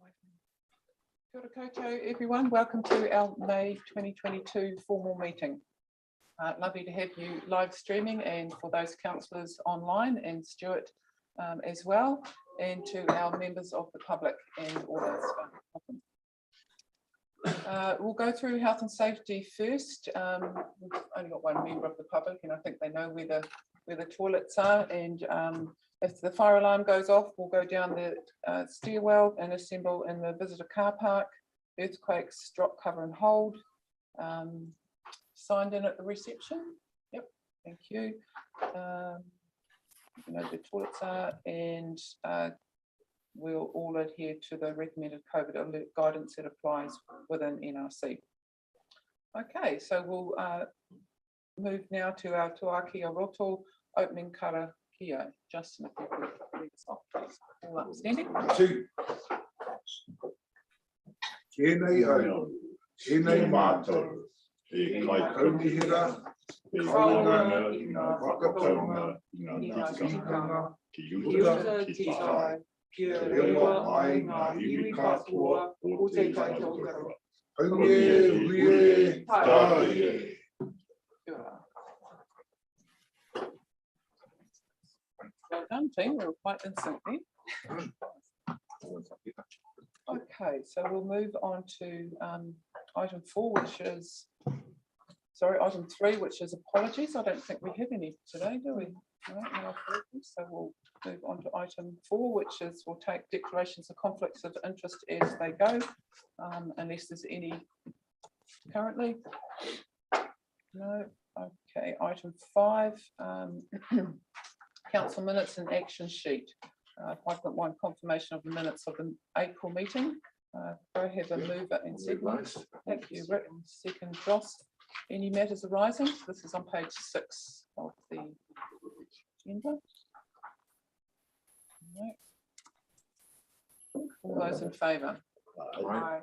Kia ora koutou, everyone. Welcome to our May 2022 formal meeting. Lovely to have you live streaming, and for those councillors online, and Stuart as well, and to our members of the public and audience. We'll go through health and safety first. We've only got one member of the public, and I think they know where the toilets are. And if the fire alarm goes off, we'll go down the stairwell and assemble in the visitor car park. Earthquakes, drop, cover and hold. Signed in at the reception. Yep, thank you. You know the toilets are, and we'll all adhere to the recommended COVID alert guidance that applies within NRC. Okay, so we'll move now to our Tuakia Roto opening kara kia. Justin, if you could lead us off, please. All upstanding. Tēnei au, tēnei mātou, e kai kaukihira, kaunga I ngā whakataunga I ngā tikanga, ki uta ki tai, kia rewa ai ngā iwi katoa o te kaitokara. Haunge, huie, tāie. Well done, team. We're quite instantly. Okay, so we'll move on to item 4, which is, sorry, item 3, which is apologies. I don't think we have any today, do we? No, no apologies. So we'll move on to item 4, which is we'll take declarations of conflicts of interest as they go, unless there's any currently. No. Okay, item 5, council minutes and action sheet. 5.1 confirmation of the minutes of the April meeting. Go have a mover and second. Thank you, Rick. Second, Joss. Any matters arising? This is on page 6 of the agenda. No. All those in favour? Aye.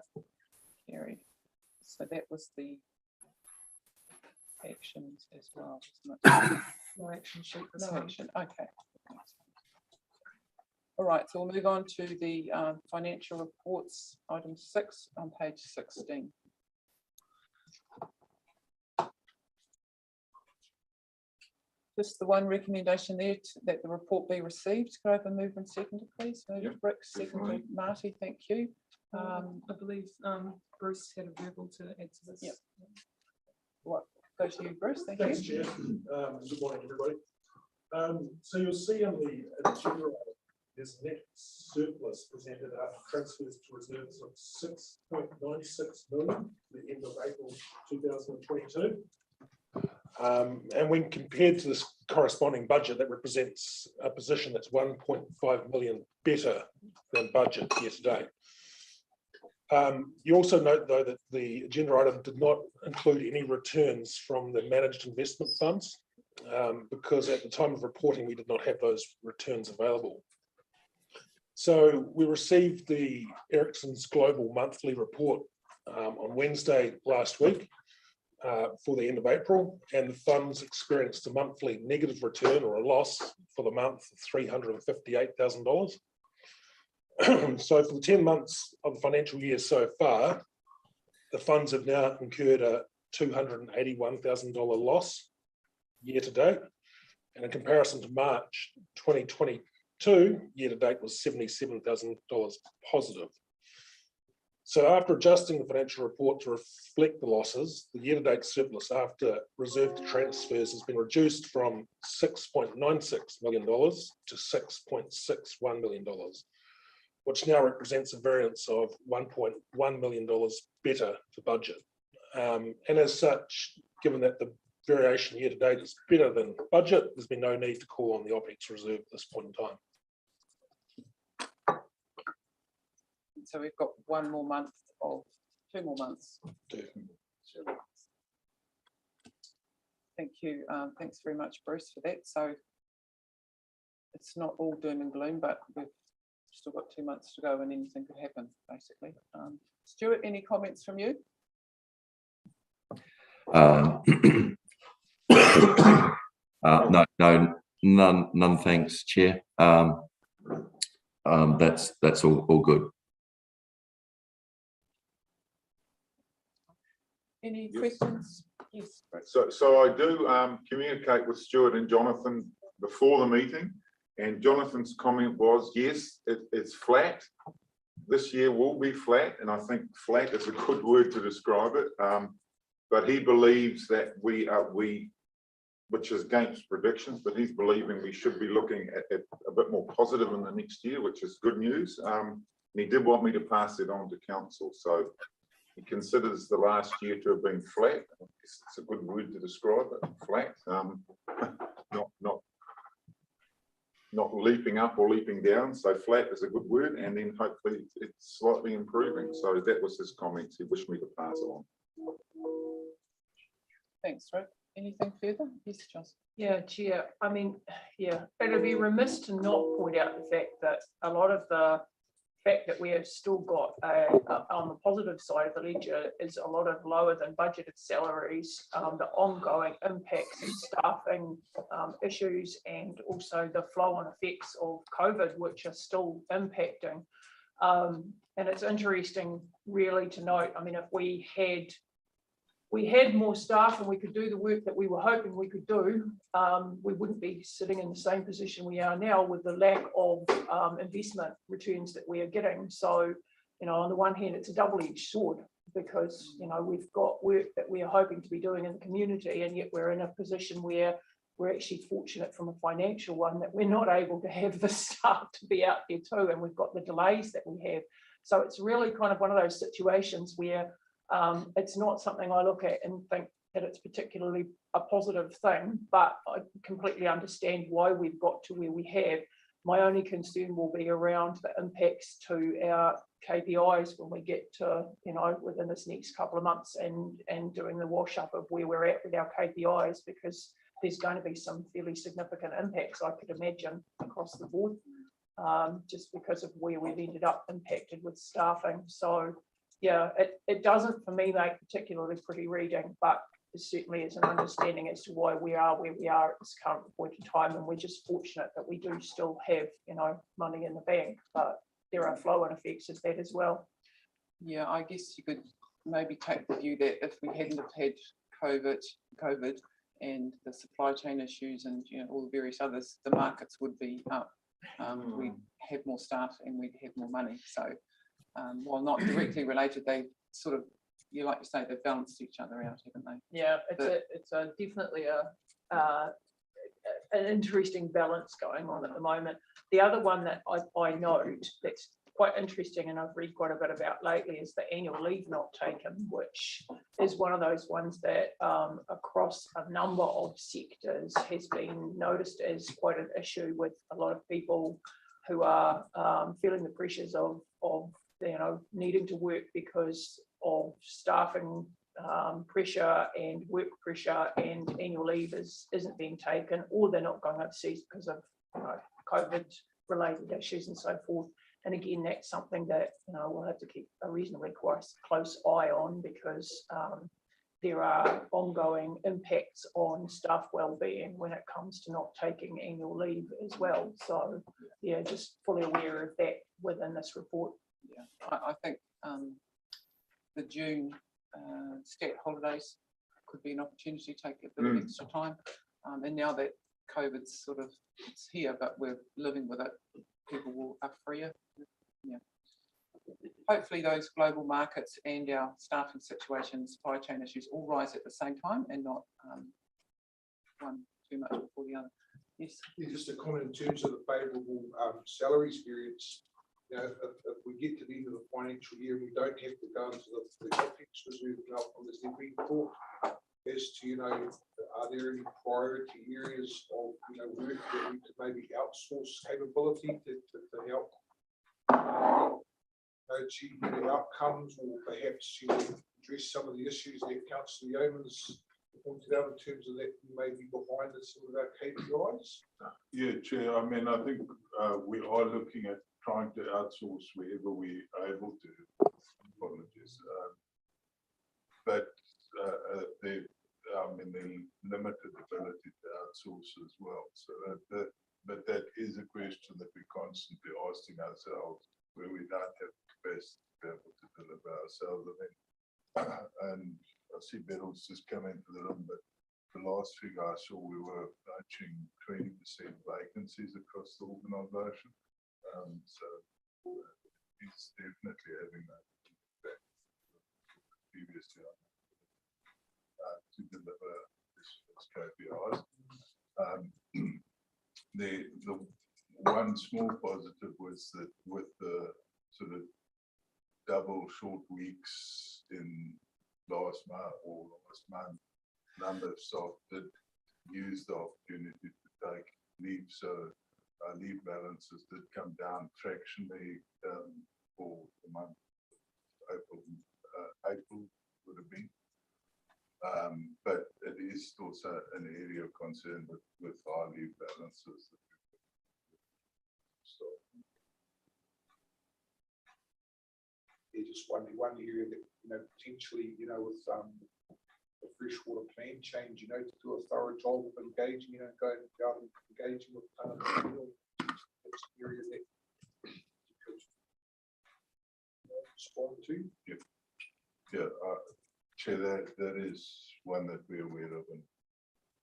Carried. So that was the actions as well, isn't it? No action sheet. No action. Okay. All right, so we'll move on to the financial reports, item 6 on page 16. Just the one recommendation there that the report be received. Could I have a move and second, please? Move Rick, second Marty, thank you. I believe Bruce had a verbal to add to this. Yep. What go to you, Bruce? Thanks, Chair. Good morning, everybody. So you'll see on the agenda, there's net surplus presented after transfers to reserves of 6.96 million at the end of April 2022. And when compared to this corresponding budget, that represents a position that's 1.5 million better than budget year to date. You also note, though, that the agenda item did not include any returns from the managed investment funds, because at the time of reporting, we did not have those returns available. So we received the Ericsson's Global Monthly Report on Wednesday last week for the end of April, and the funds experienced a monthly negative return or a loss for the month of $358,000. So for the 10 months of the financial year so far, the funds have now incurred a $281,000 loss year to date, and in comparison to March 2022, year to date was $77,000 positive. So after adjusting the financial report to reflect the losses, the year to date surplus after reserved transfers has been reduced from $6.96 million to $6.61 million, which now represents a variance of $1.1 million better to budget. And as such, given that the variation year to date is better than budget, there's been no need to call on the OPEX reserve at this point in time. So we've got 1 more month of 2 more months. Thank you. Thanks very much, Bruce, for that. So it's not all doom and gloom, but we've still got 2 months to go and anything could happen, basically. Stuart, any comments from you? No, none. Thanks, Chair. That's all good. Any Yes. questions? Yes. Bruce. So I do communicate with Stuart and Jonathan before the meeting, and Jonathan's comment was, yes, it's flat. This year will be flat, and I think flat is a good word to describe it. But he believes that which is against predictions, but he's believing we should be looking at a bit more positive in the next year, which is good news. And he did want me to pass it on to council. So he considers the last year to have been flat. I guess it's a good word to describe it, flat. Not leaping up or leaping down. So flat is a good word, and then hopefully it's slightly improving. So that was his comments. He wished me to pass it on. Thanks, Rick. Anything further? Yes, Joss. Yeah, Chair. I mean, yeah, it'd be remiss to not point out the fact that a lot of the fact that we have still got on the positive side of the ledger is a lot of lower than budgeted salaries, the ongoing impacts and staffing issues, and also the flow-on effects of COVID, which are still impacting. And it's interesting really to note, I mean, if we had more staff and we could do the work that we were hoping we could do, we wouldn't be sitting in the same position we are now with the lack of investment returns that we are getting. So, you know, on the one hand, it's a double-edged sword because, you know, we've got work that we are hoping to be doing in the community, and yet we're in a position where we're actually fortunate from a financial one that we're not able to have the staff to be out there too, and we've got the delays that we have. So it's really kind of one of those situations where it's not something I look at and think that it's particularly a positive thing, but I completely understand why we've got to where we have. My only concern will be around the impacts to our KPIs when we get to, you know, within this next couple of months and doing the wash up of where we're at with our KPIs, because there's going to be some fairly significant impacts, I could imagine, across the board, just because of where we've ended up impacted with staffing. So yeah, it doesn't for me make particularly pretty reading, but it certainly is an understanding as to why we are where we are at this current point in time. And we're just fortunate that we do still have, you know, money in the bank, but there are flow-on effects of that as well. Yeah, I guess you could maybe take the view that if we hadn't have had COVID and the supply chain issues and, you know, all the various others, the markets would be up. We'd have more staff and we'd have more money. So while not directly related, they sort of, you like you say, they've balanced each other out, haven't they? Yeah, it's definitely an interesting balance going on at the moment. The other one that I note that's quite interesting, and I've read quite a bit about lately, is the annual leave not taken, which is one of those ones that across a number of sectors has been noticed as quite an issue, with a lot of people who are feeling the pressures of you know, needing to work because of staffing pressure and work pressure, and annual leave isn't being taken, or they're not going overseas because of, you know, COVID related issues and so forth. And again, that's something that, you know, we'll have to keep a reasonably close eye on, because there are ongoing impacts on staff well-being when it comes to not taking annual leave as well. So yeah, just fully aware of that within this report. Yeah, I think the June stat holidays could be an opportunity to take a bit of extra time. And now that COVID's sort of, it's here, but we're living with it, people are freer. Yeah. Hopefully those global markets and our staffing situations, supply chain issues all rise at the same time and not one too much before the other. Yes. Yeah, just a comment in terms of the favourable salaries variance. You know, if we get to the end of the financial year and we don't have to go into the OPEX reserve on this every report as to, you know, are there any priority areas of, you know, work that we could maybe outsource capability to help achieve the outcomes, or perhaps, you know, address some of the issues that Councillor Yeoman's pointed out in terms of that maybe behind some of our KPIs? Yeah, Chair. I mean, I think we are looking at trying to outsource wherever we are able to. Apologies. But the limited ability to outsource as well. So but that is a question that we're constantly asking ourselves, where we don't have capacity to be able to deliver ourselves. I mean, and see Beryl's just come into the room, but the last figure I saw, we were approaching 20% vacancies across the organisation. So it's definitely having that impact previous year to deliver this KPIs. The one small positive was that with the sort of double short weeks in last month, number of staff did use the opportunity to take leave, so our leave balances did come down fractionally for the month April would have been, but it is also an area of concern with our leave balances. So just one area that potentially with the freshwater plan change, to do a thorough job of engaging, going out and engaging with that's an area that you could respond to. Yeah, Chair, that is one that we're aware of and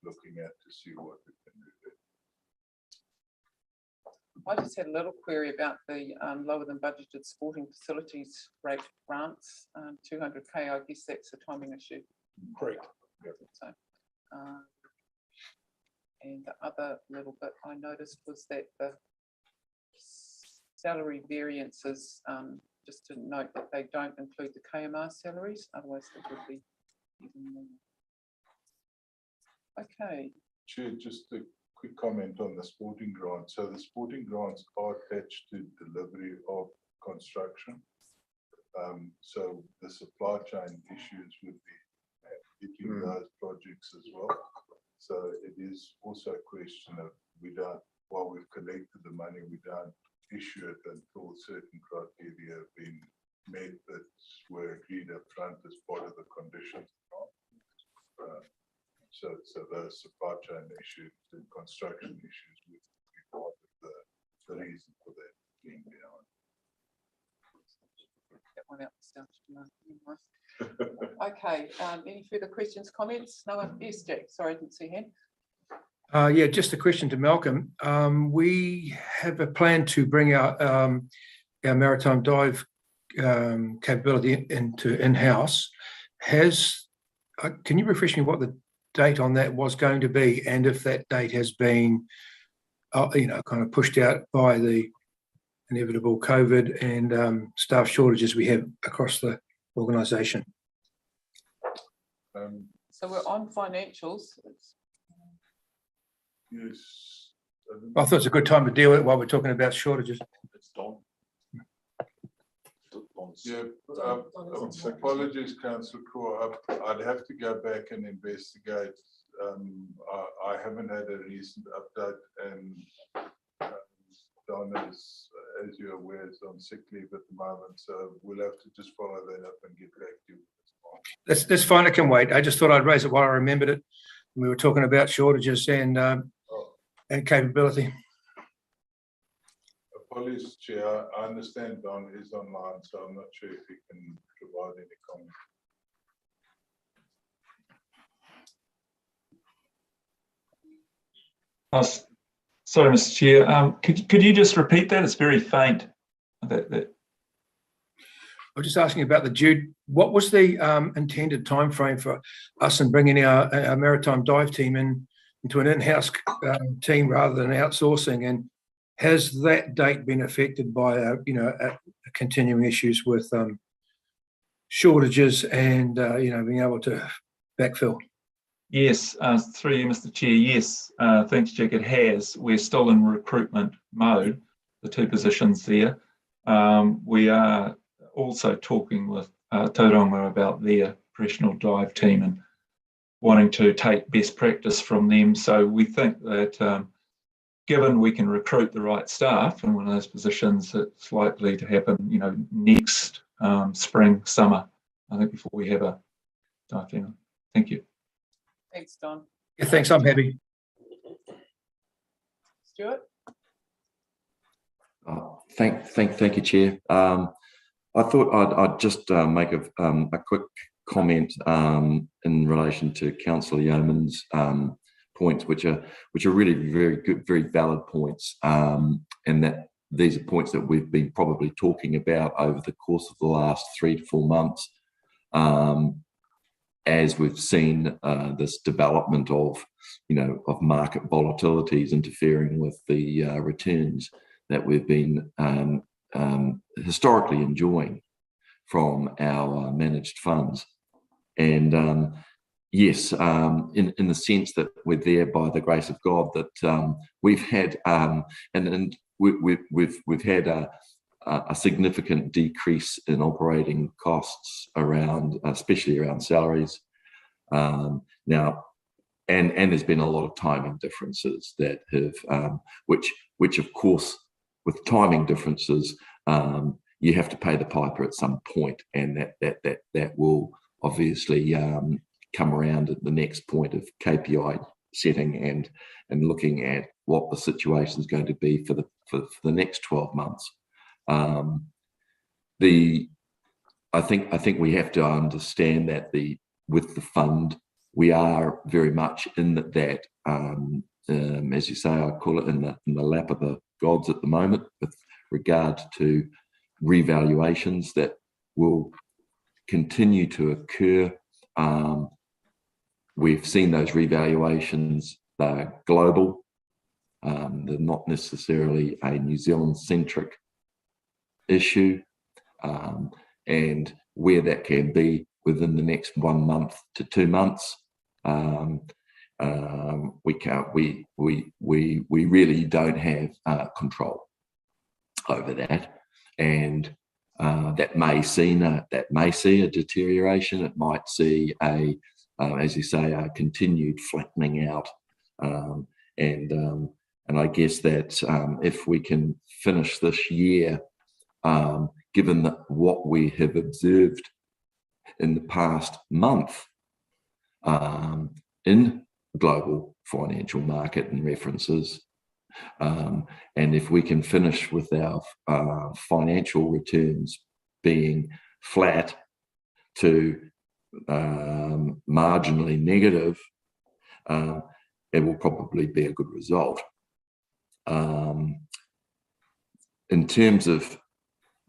looking at to see what we can do there. I just had a little query about the lower than budgeted sporting facilities rate grants, 200K. I guess that's a timing issue. Correct. So, and the other little bit I noticed was that the salary variances, just to note that they don't include the KMR salaries, otherwise it would be even more. Okay. Chair, just a quick comment on the sporting grants. So the sporting grants are attached to delivery of construction. So the supply chain issues would be hitting those projects as well. So it is also a question of while we've collected the money, we don't issue it until certain criteria have been met that were agreed up front as part of the conditions. So those supply chain issues and construction issues would be part of the reason for that being behind. That one out. Okay, any further questions, comments? No one? Yes, Jack, sorry, I didn't see your hand. Yeah, just a question to Malcolm. We have a plan to bring our maritime dive capability into in-house. Can you refresh me what the date on that was going to be, and if that date has been, kind of pushed out by the inevitable COVID and staff shortages we have across the organisation? So we're on financials. Yes. I thought it's a good time to deal with it while we're talking about shortages. It's done. Yeah, apologies, Councillor Core. I'd have to go back and investigate. I haven't had a recent update, and Donna is, as you're aware, is on sick leave at the moment, so we'll have to just follow that up and get back to you. That's fine. I can wait. I just thought I'd raise it while I remembered it. We were talking about shortages and capability. Apologies, Chair. I understand Don is online, so I'm not sure if he can provide any comment. Sorry, Mr. Chair. Could you just repeat that? It's very faint. I was just asking about the due. What was the intended time frame for us in bringing our maritime dive team into an in-house team rather than outsourcing? And has that date been affected by continuing issues with shortages and being able to backfill? Yes, through you, Mr. Chair. Yes, thanks, Jack. It has. We're still in recruitment mode. The two positions there. We are also talking with Tauranga about their professional dive team and wanting to take best practice from them. So we think that given we can recruit the right staff in one of those positions, it's likely to happen, next spring, summer, I think, before we have a dive team. Thank you. Thanks, Don. Yeah, thanks. I'm happy. Stuart? Thank you, Chair. I thought I'd just make a quick comment in relation to Councillor Yeoman's points, which are really very good, very valid points, and that these are points that we've been probably talking about over the course of the last 3 to 4 months, as we've seen this development of, of market volatilities interfering with the returns that we've been historically enjoying from our managed funds. And yes, in the sense that we're there by the grace of God, that we've had we've had a significant decrease in operating costs around, especially around salaries. Now, and there's been a lot of timing differences that have, which of course, with timing differences, you have to pay the piper at some point, and that will obviously come around at the next point of KPI setting and looking at what the situation is going to be for the next 12 months. I think we have to understand that with the fund, we are very much in that as you say, I call it in the lap of the gods at the moment, with regard to revaluations that will continue to occur. We've seen those revaluations, they're global. They're not necessarily a New Zealand centric issue, and where that can be within the next 1 month to 2 months, we really don't have control over that, and that may see a deterioration. It might see as you say, a continued flattening out, and I guess that if we can finish this year, given what we have observed in the past month in global financial market and references, and if we can finish with our financial returns being flat to marginally negative, it will probably be a good result. In terms of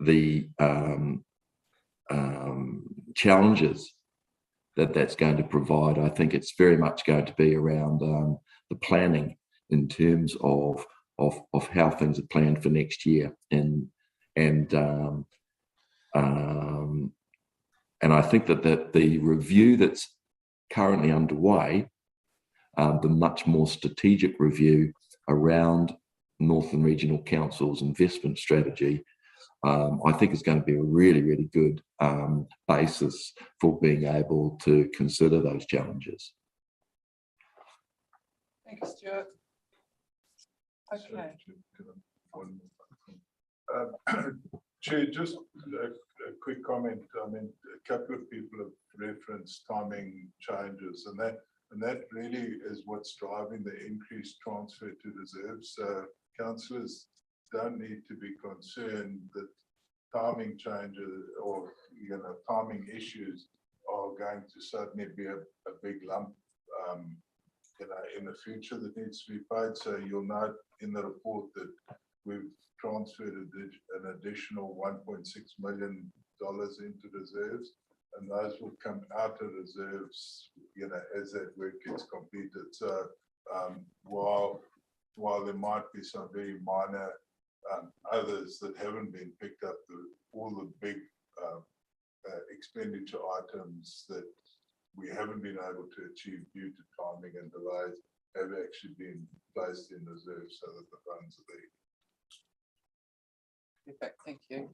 the challenges that's going to provide, I think it's very much going to be around the planning in terms of how things are planned for next year, and I think that the review that's currently underway, the much more strategic review around Northern Regional Council's investment strategy, I think is going to be a really, really good basis for being able to consider those challenges. Thank you, Stuart. Okay. Chair, just a quick comment. I mean, a couple of people have referenced timing changes, and that really is what's driving the increased transfer to reserves. So councillors don't need to be concerned that timing changes or timing issues are going to suddenly be a big lump in the future that needs to be paid. So you'll note in the report that we've transferred an additional $1.6 million into reserves, and those will come out of reserves as that work gets completed. So while there might be some very minor others that haven't been picked up, all the big expenditure items that we haven't been able to achieve due to timing and delays have actually been placed in reserve so that the funds are there. Perfect, thank you.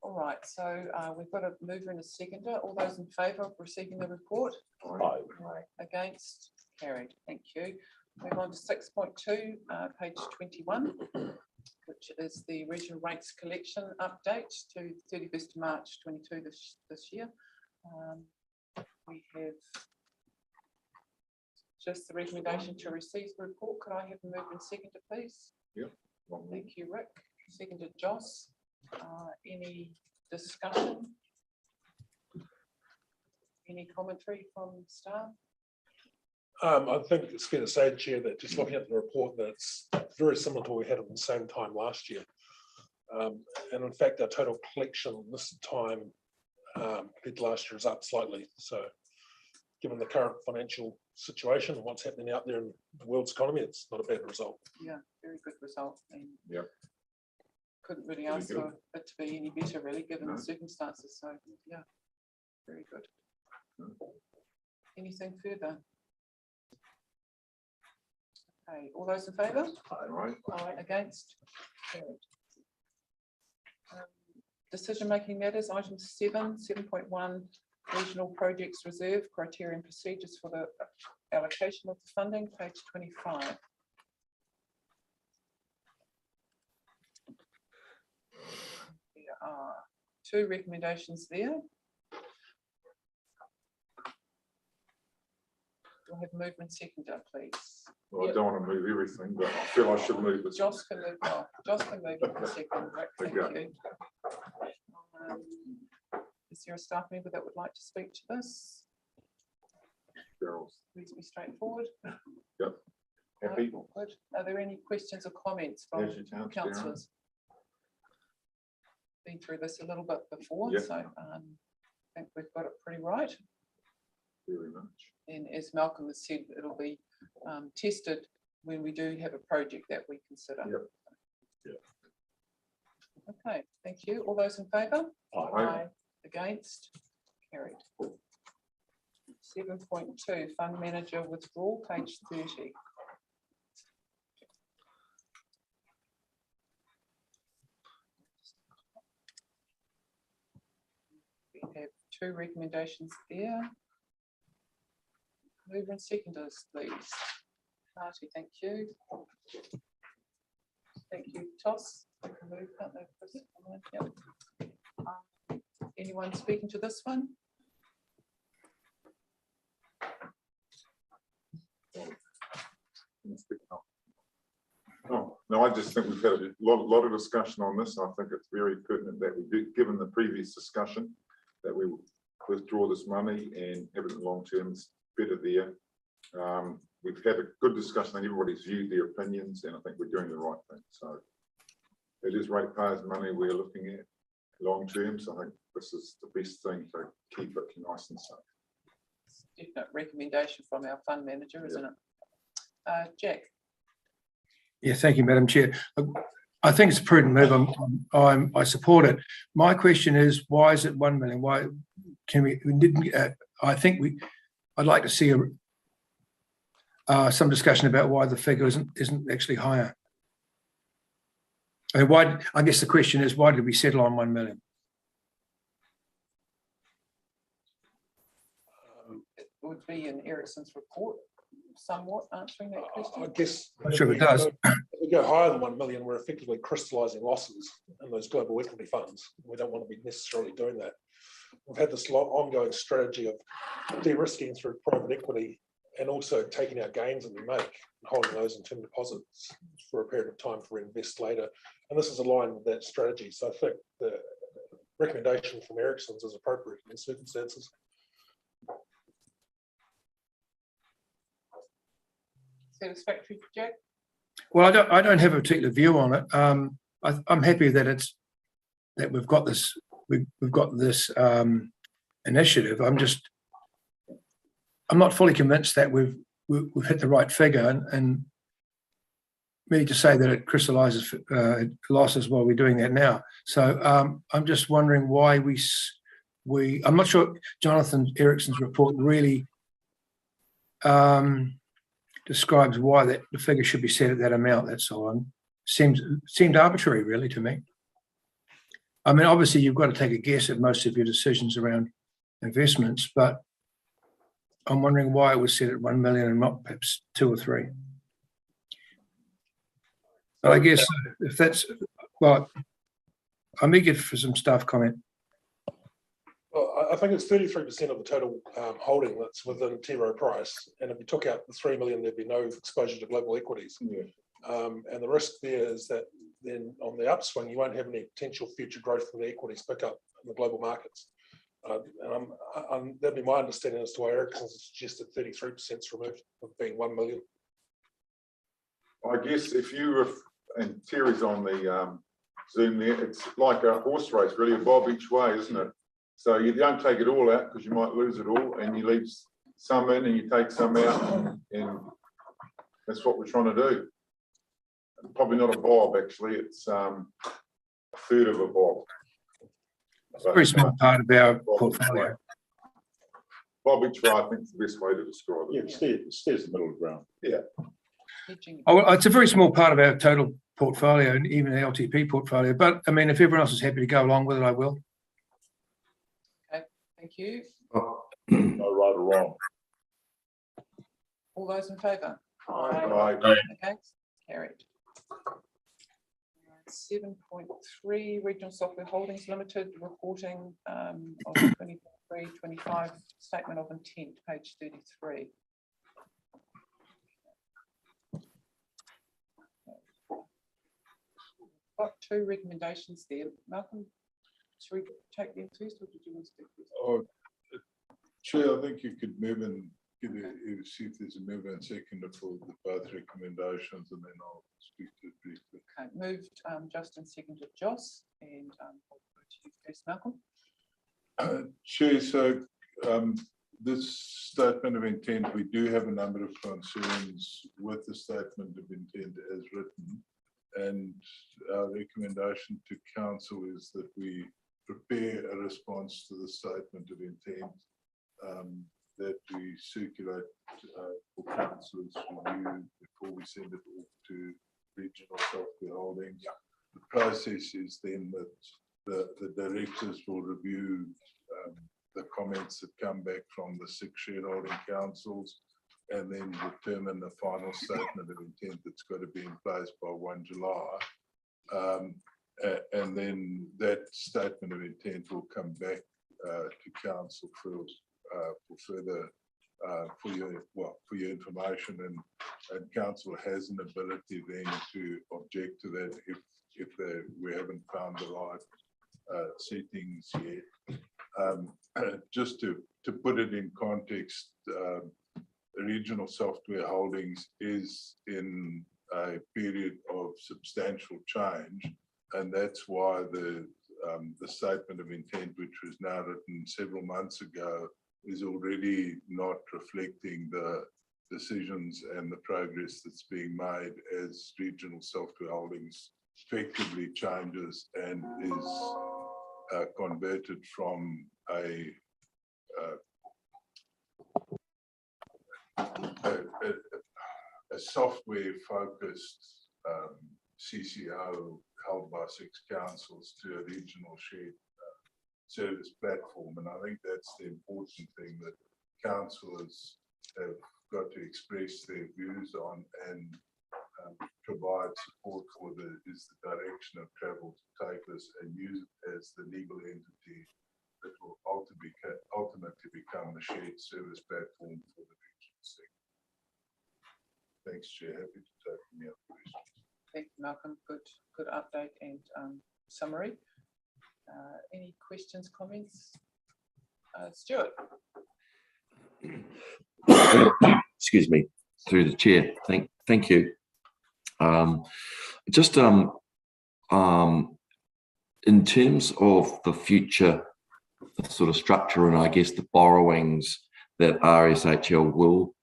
All right, so we've got a mover and a seconder. All those in favour of receiving the report? Aye. Against? Carried. Thank you. Move on to 6.2, page 21, which is the regional rates collection update to 31st March 22 this year. We have just the recommendation to receive the report. Could I have a mover and seconder, please? Yep. Thank you, Rick. Seconded, Joss. Any discussion? Any commentary from staff? I think it's fair to say, Chair, that just looking at the report, that it's very similar to what we had at the same time last year. And in fact, our total collection this time compared to last year is up slightly. So given the current financial situation and what's happening out there in the world's economy, it's not a bad result. Yeah, very good result. And Yep. couldn't really Very ask good. for it to be any better, really, given No. the circumstances. So, yeah, very good. Anything further? Okay, all those in favour? All right. Aye. Against? Carried. Decision-making matters, item 7.1, regional projects reserve, criteria and procedures for the allocation of the funding, page 25. There are 2 recommendations there. We'll have movement seconder, please. Well, I don't want to move everything, but I feel I should move this. Josh can move, Josh can move in a second, right, thank Okay. you. Is there a staff member that would like to speak to this? Girls. Reasonably straightforward. Yep. Right, Happy? all good. Are there any questions or comments from There's your chance, Darren. councillors? Been through this a little bit before, Yep. so I think we've got it pretty right. Very much. And as Malcolm has said, it'll be tested when we do have a project that we consider. Yep. Yep. Okay, thank you. All those in favour? Aye. Against? Carried. 7.2, fund manager withdrawal, page 30. We have 2 recommendations there. Mover and seconders, please. Marty, thank you. Thank you, Toss. Move, can't they, Chris? Yep. Anyone speaking to this one? Oh, no, I just think we've had a lot of discussion on this. I think it's very pertinent that we do, given the previous discussion, that we withdraw this money and have it in long term. It's better there. We've had a good discussion and everybody's viewed their opinions, and I think we're doing the right thing. So it is ratepayers' money we're looking at long term. So I think this is the best thing to keep it nice and safe. Definite recommendation from our fund manager, isn't it? Jack? Yeah, thank you, Madam Chair. I think it's a prudent move. I support it. My question is, why is it 1 million? Why can we didn't? I think I'd like to see some discussion about why the figure isn't actually higher. I mean, why? I guess the question is, why did we settle on 1 million? It would be in Ericsson's report, somewhat answering that I question. guess I'm sure it does. If we go higher than 1 million, we're effectively crystallising losses in those global equity funds. We don't want to be necessarily doing that. We've had this long ongoing strategy of de-risking through private equity and also taking our gains that we make and holding those in term deposits for a period of time for invest later. And this is aligned with that strategy. So I think the recommendation from Ericsson's is appropriate in circumstances. Satisfactory, Jack? Well, I don't have a particular view on it. I'm happy that we've got this initiative. I'm not fully convinced that we've hit the right figure, and me to say that it crystallises losses while we're doing that now. So I'm just wondering why I'm not sure Jonathan Ericsson's report really describes why the figure should be set at that amount. That's all. Seemed arbitrary, really, to me. I mean, obviously, you've got to take a guess at most of your decisions around investments, but I'm wondering why it was set at 1 million and not perhaps 2 or 3. But I guess if that's, well, I'm eager for some staff comment. Well, I think it's 33% of the total holding that's within T. Rowe Price. And if you took out the 3 million, there'd be no exposure to global equities. Yeah. And the risk there is that then on the upswing, you won't have any potential future growth from the equities pick up in the global markets. That'd be my understanding as to why Ericsson suggested 33% removed of being 1 million. I guess if you, and Terry's on the Zoom there, it's like a horse race, really, a bob each way, isn't it? So you don't take it all out because you might lose it all, and you leave some in and you take some out, and that's what we're trying to do. Probably not a bob, actually, it's a third of a bob. It's a very small part of our portfolio. Bob each way, I think is the best way to describe it. Yeah, it stays the middle ground. Yeah. Oh, well, it's a very small part of our total portfolio and even the LTP portfolio. But I mean, if everyone else is happy to go along with it, I will. Okay, thank you. No right or wrong. All those in favour? Right. Against? Carried. 7.3 Regional Software Holdings Limited reporting of 23-25 statement of intent, page 33. Got two recommendations there. Malcolm, should we take them first, or did you want to speak first? Oh, Chair, I think you could move and see if there's a move and second for both recommendations, and then I'll speak to it briefly. Okay, moved Justin, seconded Joss, and I'll go to you first, Malcolm. Chair, so this statement of intent, we do have a number of concerns with the statement of intent as written, and our recommendation to council is that we prepare a response to the statement of intent that we circulate for councillors review before we send it off to Regional Software Holdings. Yeah. The process is then that the directors will review the comments that come back from the 6 shareholding councils, and then determine the final statement of intent that's got to be in place by 1 July. And then that statement of intent will come back to council for further for your information, and council has an ability then to object to that if we haven't found the right settings yet. Just to put it in context, Regional Software Holdings is in a period of substantial change, and that's why the statement of intent, which was now written several months ago, is already not reflecting the decisions and the progress that's being made as Regional Software Holdings effectively changes and is converted from a software-focused CCO held by 6 councils to a regional shared service platform. And I think that's the important thing that councillors have got to express their views on and provide support for is the direction of travel to take us and use it as the legal entity that will ultimately become the shared service platform for the regional sector. Thanks, Chair. Happy to take any other questions. Thank you, Malcolm. Good update and summary. Any questions, comments? Stuart. Excuse me, through the chair. Thank you. Just in terms of the future sort of structure and I guess the borrowings that RSHL will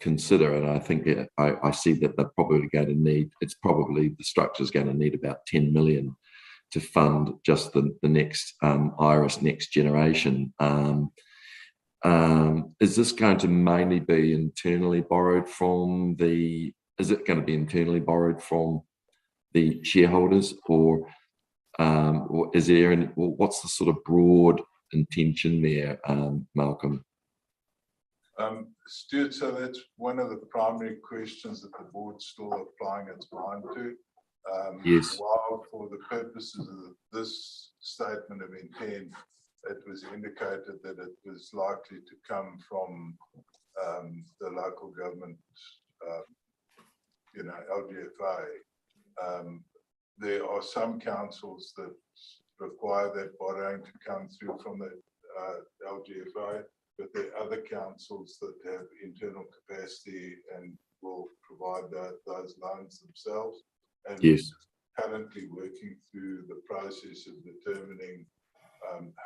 consider, and I think I see that they're probably going to need, the structure is going to need about 10 million to fund just the next IRIS next generation. Is this going to mainly be internally borrowed from is it going to be internally borrowed from the shareholders, or is there what's the sort of broad intention there, Malcolm? Stuart, so that's one of the primary questions that the board's still applying its mind to. Yes. While for the purposes of this statement of intent, it was indicated that it was likely to come from the local government, LGFA. There are some councils that require that borrowing to come through from the LGFI, but there are other councils that have internal capacity and will provide those loans themselves. And Yes. currently working through the process of determining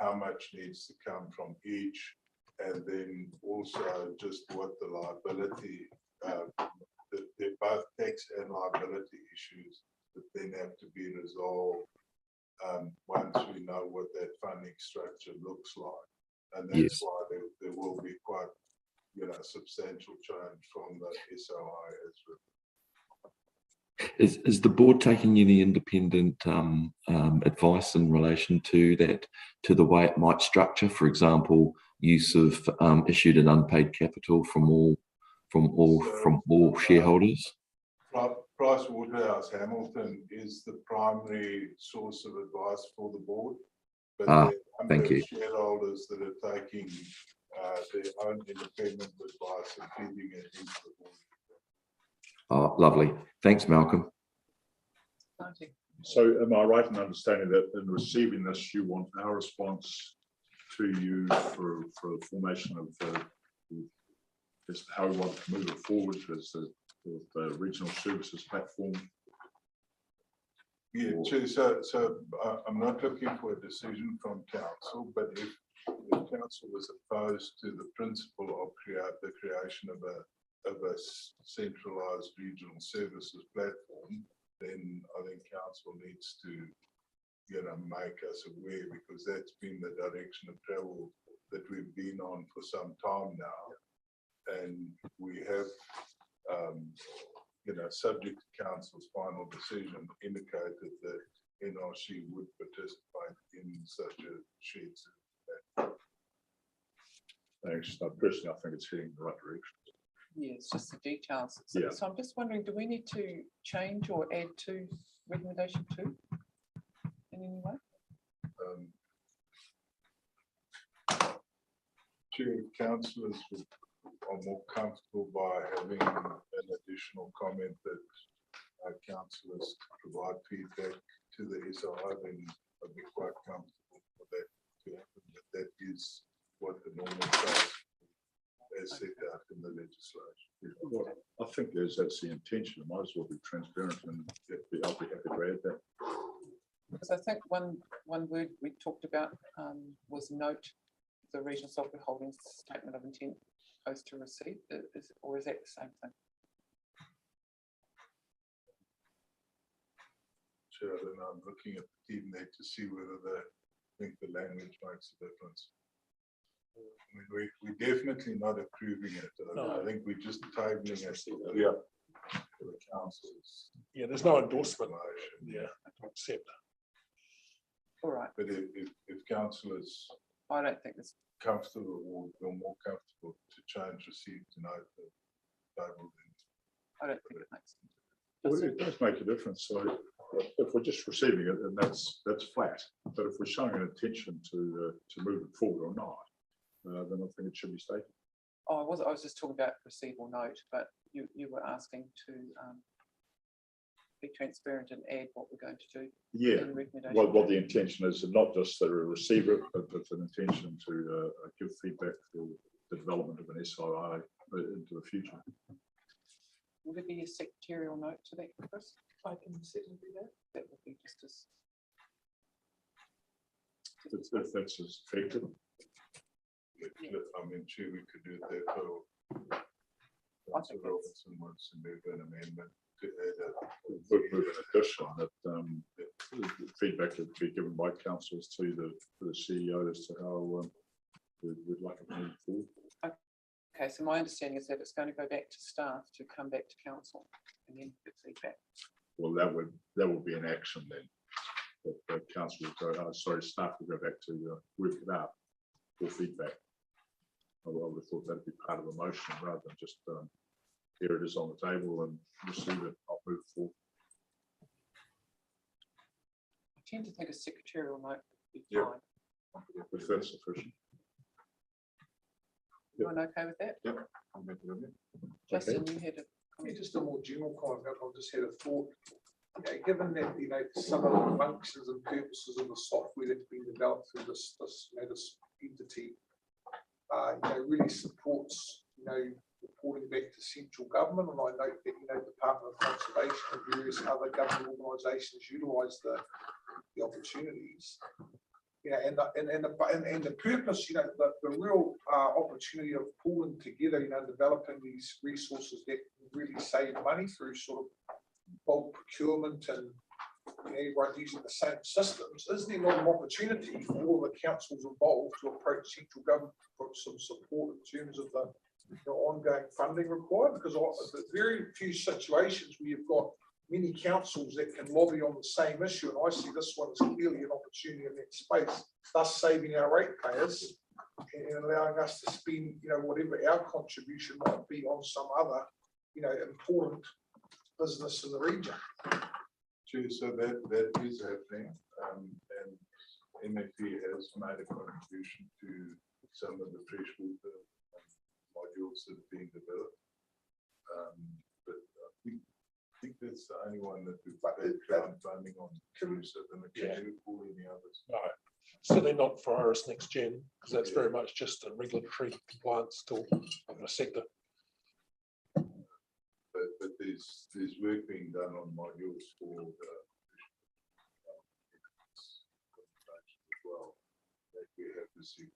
how much needs to come from each, and then also just what the liability, they're both tax and liability issues that then have to be resolved once we know what that funding structure looks like. And that's Yes. why there will be quite, substantial change from the SOI as well. Is the board taking any independent advice in relation to that, to the way it might structure, for example, use of issued and unpaid capital from all shareholders? Pricewaterhouse-Hamilton is the primary source of advice for the board. But Ah, there are a thank number you. of shareholders that are taking their own independent advice and feeding it into the board. Oh, lovely. Thanks, Malcolm. So am I right in understanding that in receiving this, you want our response to you for the formation of just how we want to move it forward as the regional services platform? Yeah, Chair, so I'm not looking for a decision from council, but if the council was opposed to the principle of the creation of a centralised regional services platform, then I think council needs to, make us aware, because that's been the direction of travel that we've been on for some time now. And we have, subject to council's final decision, indicated that NRC would participate in such a shared service. Thanks. Personally, I think it's heading in the right direction. Yeah, it's just the details. Yeah. So I'm just wondering, do we need to change or add to recommendation 2 in any way? Chair, councillors are more comfortable by having an additional comment that councillors provide feedback to the SI, then I'd be quite comfortable for that to happen. But that is what the normal process as set out in the legislation. Well, I think that's the intention. It might as well be transparent, and I'll be happy to add that. Because I think one word we talked about was note the regional software holdings statement of intent post to receipt, or is that the same thing? Sure, then I'm looking at the team there to see whether I think the language makes a difference. I mean, we're definitely not approving it. No. I think we're just tabling it for Yeah. the councils. Yeah, there's no endorsement. Information. Yeah, accept. All right, But if councillors I don't think this, comfortable or feel more comfortable to change receipt to note the table, then I don't think it makes sense. Well, it does make a difference. So if we're just receiving it, then that's flat. But if we're showing an intention to move it forward or not, then I think it should be stated. Oh, I was just talking about receive or note, but you were asking to be transparent and add what we're going to do. Yeah. In the recommendation. What the intention is, and not just to receive it, but with an intention to give feedback for the development of an SII into the future. Will there be a secretarial note to that, Chris? I can certainly do that. That would be just as. If that's as effective. I mean, Chair, we could do that for Councillor Robertson wants to move an amendment to add Move an addition that the feedback would be given by councillors to the CEO as to how we'd like it moved forward. Okay, so my understanding is that it's going to go back to staff to come back to council and then get feedback. Well, that would be an action then. The council would go, staff will go back to work it out for feedback. I would have thought that'd be part of the motion rather than just here it is on the table and receive it, I'll move forward. I tend to think a secretarial note would be Yep. fine. If that's sufficient. Everyone okay with that? Yep. I'm happy with it. Justin, you had a Yeah, just a more general comment. I've just had a thought. given that, some of the functions and purposes of the software that's been developed through this entity, really supports, reporting back to central government. And I note that, Department of Conservation and various other government organisations utilise the opportunities. And the purpose, the real opportunity of pulling together, developing these resources that really save money through sort of bulk procurement and everyone using the same systems. Isn't there not an opportunity for all the councils involved to approach central government for some support in terms of the ongoing funding required? Because there's very few situations where you've got many councils that can lobby on the same issue, and I see this one as clearly an opportunity in that space, thus saving our ratepayers and allowing us to spend, whatever our contribution might be on some other, important business in the region. True, so that is happening, and MFE has made a contribution to some of the freshwater modules that are being developed. But I think that's the only one that we've got crowdfunding on. So then can you pull any others? No, certainly not for Iris Next Gen, because that's very much just a regulatory compliance tool of the sector. But there's work being done on modules for the as well that we have received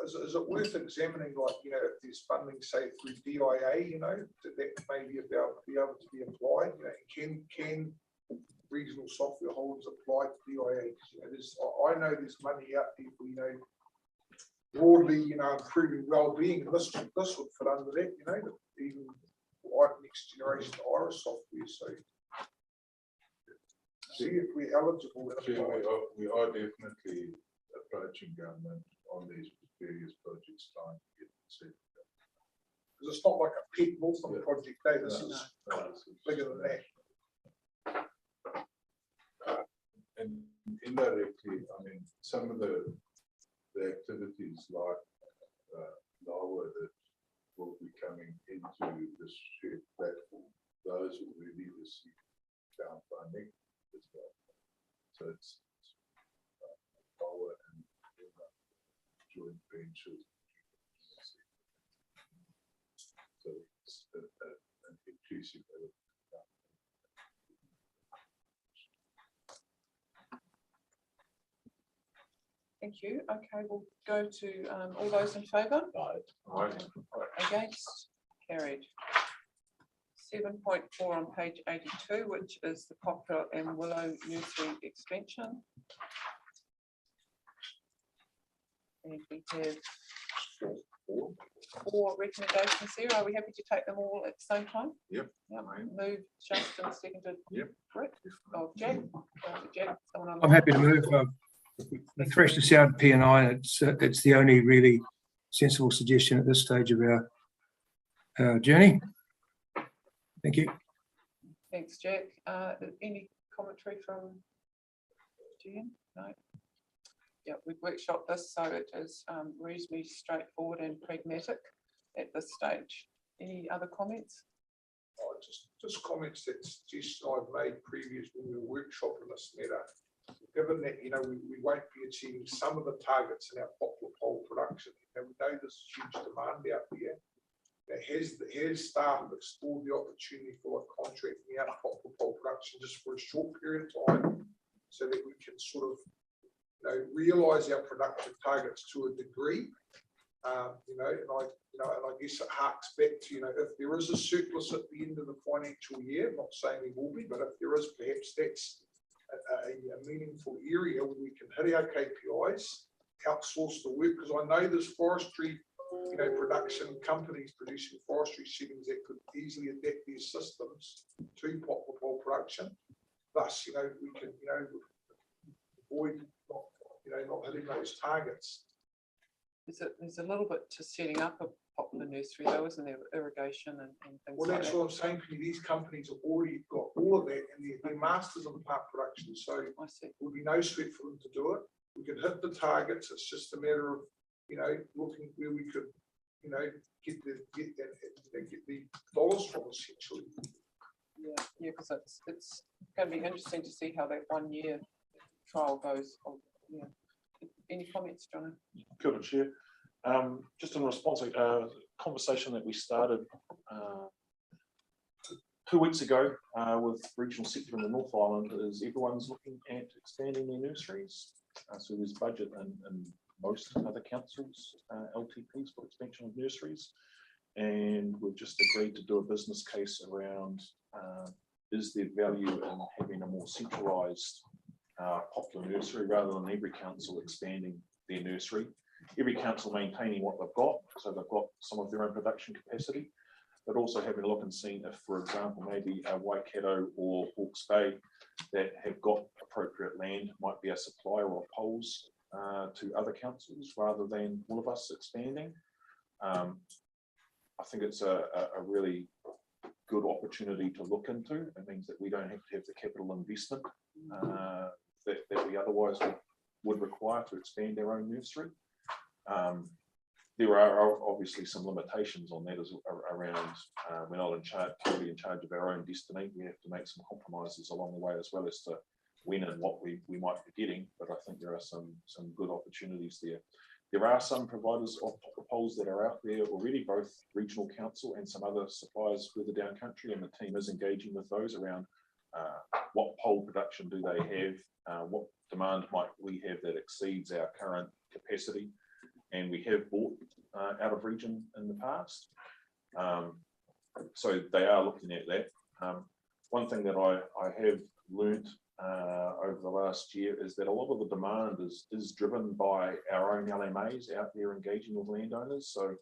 Is it worth examining, if there's funding, say through DIA, that may be able to be applied? Can regional software holders apply to DIA? I know there's money out there for, broadly, improving well-being. This would fit under that, even next generation Iris software. So see if we're eligible. We are definitely approaching government on these various projects trying to get set. Because it's not like a pet Northern project, this is bigger than that. And indirectly, some of the activities like Lawa that will be coming into this shared platform, those already receive down funding as well. So it's Lawa and joint ventures. So it's an increasing Thank you. Okay, we'll go to all those in favour. Aye. Against, carried. 7.4 on page 82, which is the Poplar and Willow Nursery extension. And we have four recommendations here. Are we happy to take them all at the same time? Yep. Move Justin, seconded. Yep. Rick. Oh, Jack. Jack. I'm happy to move the thresh to sound P&I. It's the only really sensible suggestion at this stage of our journey. Thank you. Thanks, Jack. Any commentary from Jen? No. Yeah, we've workshopped this, so it is reasonably straightforward and pragmatic at this stage. Any other comments? Just comments that suggestion I've made previous when we were workshopping this matter. Given that we won't be achieving some of the targets in our poplar pole production, we know there's huge demand out there. Has staff explored the opportunity for contracting out poplar pole production just for a short period of time, so that we can sort of realise our production targets to a degree, and I guess it harks back to if there is a surplus at the end of the financial year, I'm not saying there will be, but if there is, perhaps that's a meaningful area where we can hit our KPIs, outsource the work, because I know there's forestry, production companies producing forestry settings that could easily adapt their systems to poplar pole production. Thus, we can, avoid not hitting those targets. There's a little bit to setting up a poplar nursery, though, isn't there? Irrigation and things Well, like that's that. what I'm saying to you. These companies have already got all of that, and they're masters of plant production. So I see. there will be no sweat for them to do it. We can hit the targets. It's just a matter of looking where we could get the dollars from, essentially. Yeah, because it's going to be interesting to see how that 1 year trial goes. Yeah. Any comments, John? Kia ora, Chair. Just in response to a conversation that we started 2 weeks ago with regional sector in the North Island, is everyone's looking at expanding their nurseries. So there's budget in most other councils, LTPs, for expansion of nurseries. And we've just agreed to do a business case around is there value in having a more centralised popular nursery rather than every council expanding their nursery. Every council maintaining what they've got, so they've got some of their own production capacity, but also having a look and seeing if, for example, maybe a Waikato or Hawke's Bay that have got appropriate land might be a supplier of poles to other councils rather than all of us expanding. I think it's a really good opportunity to look into. It means that we don't have to have the capital investment that we otherwise would require to expand our own nursery. There are obviously some limitations on that around we're not totally in charge of our own destiny. We have to make some compromises along the way as well as to when and what we might be getting, but I think there are some good opportunities there. There are some providers of poles that are out there already, both regional council and some other suppliers further down country, and the team is engaging with those around what pole production do they have, what demand might we have that exceeds our current capacity, and we have bought out of region in the past. So they are looking at that. One thing that I have learnt over the last year is that a lot of the demand is driven by our own LMAs out there engaging with landowners. So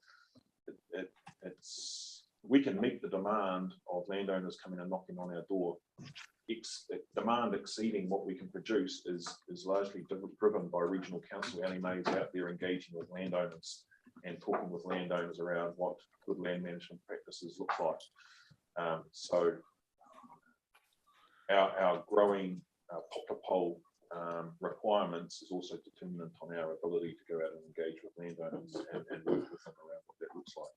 we can meet the demand of landowners coming and knocking on our door. Demand exceeding what we can produce is largely driven by regional council LMAs out there engaging with landowners and talking with landowners around what good land management practices look like. So our growing poplar pole requirements is also determinant on our ability to go out and engage with landowners and work with them around what that looks like.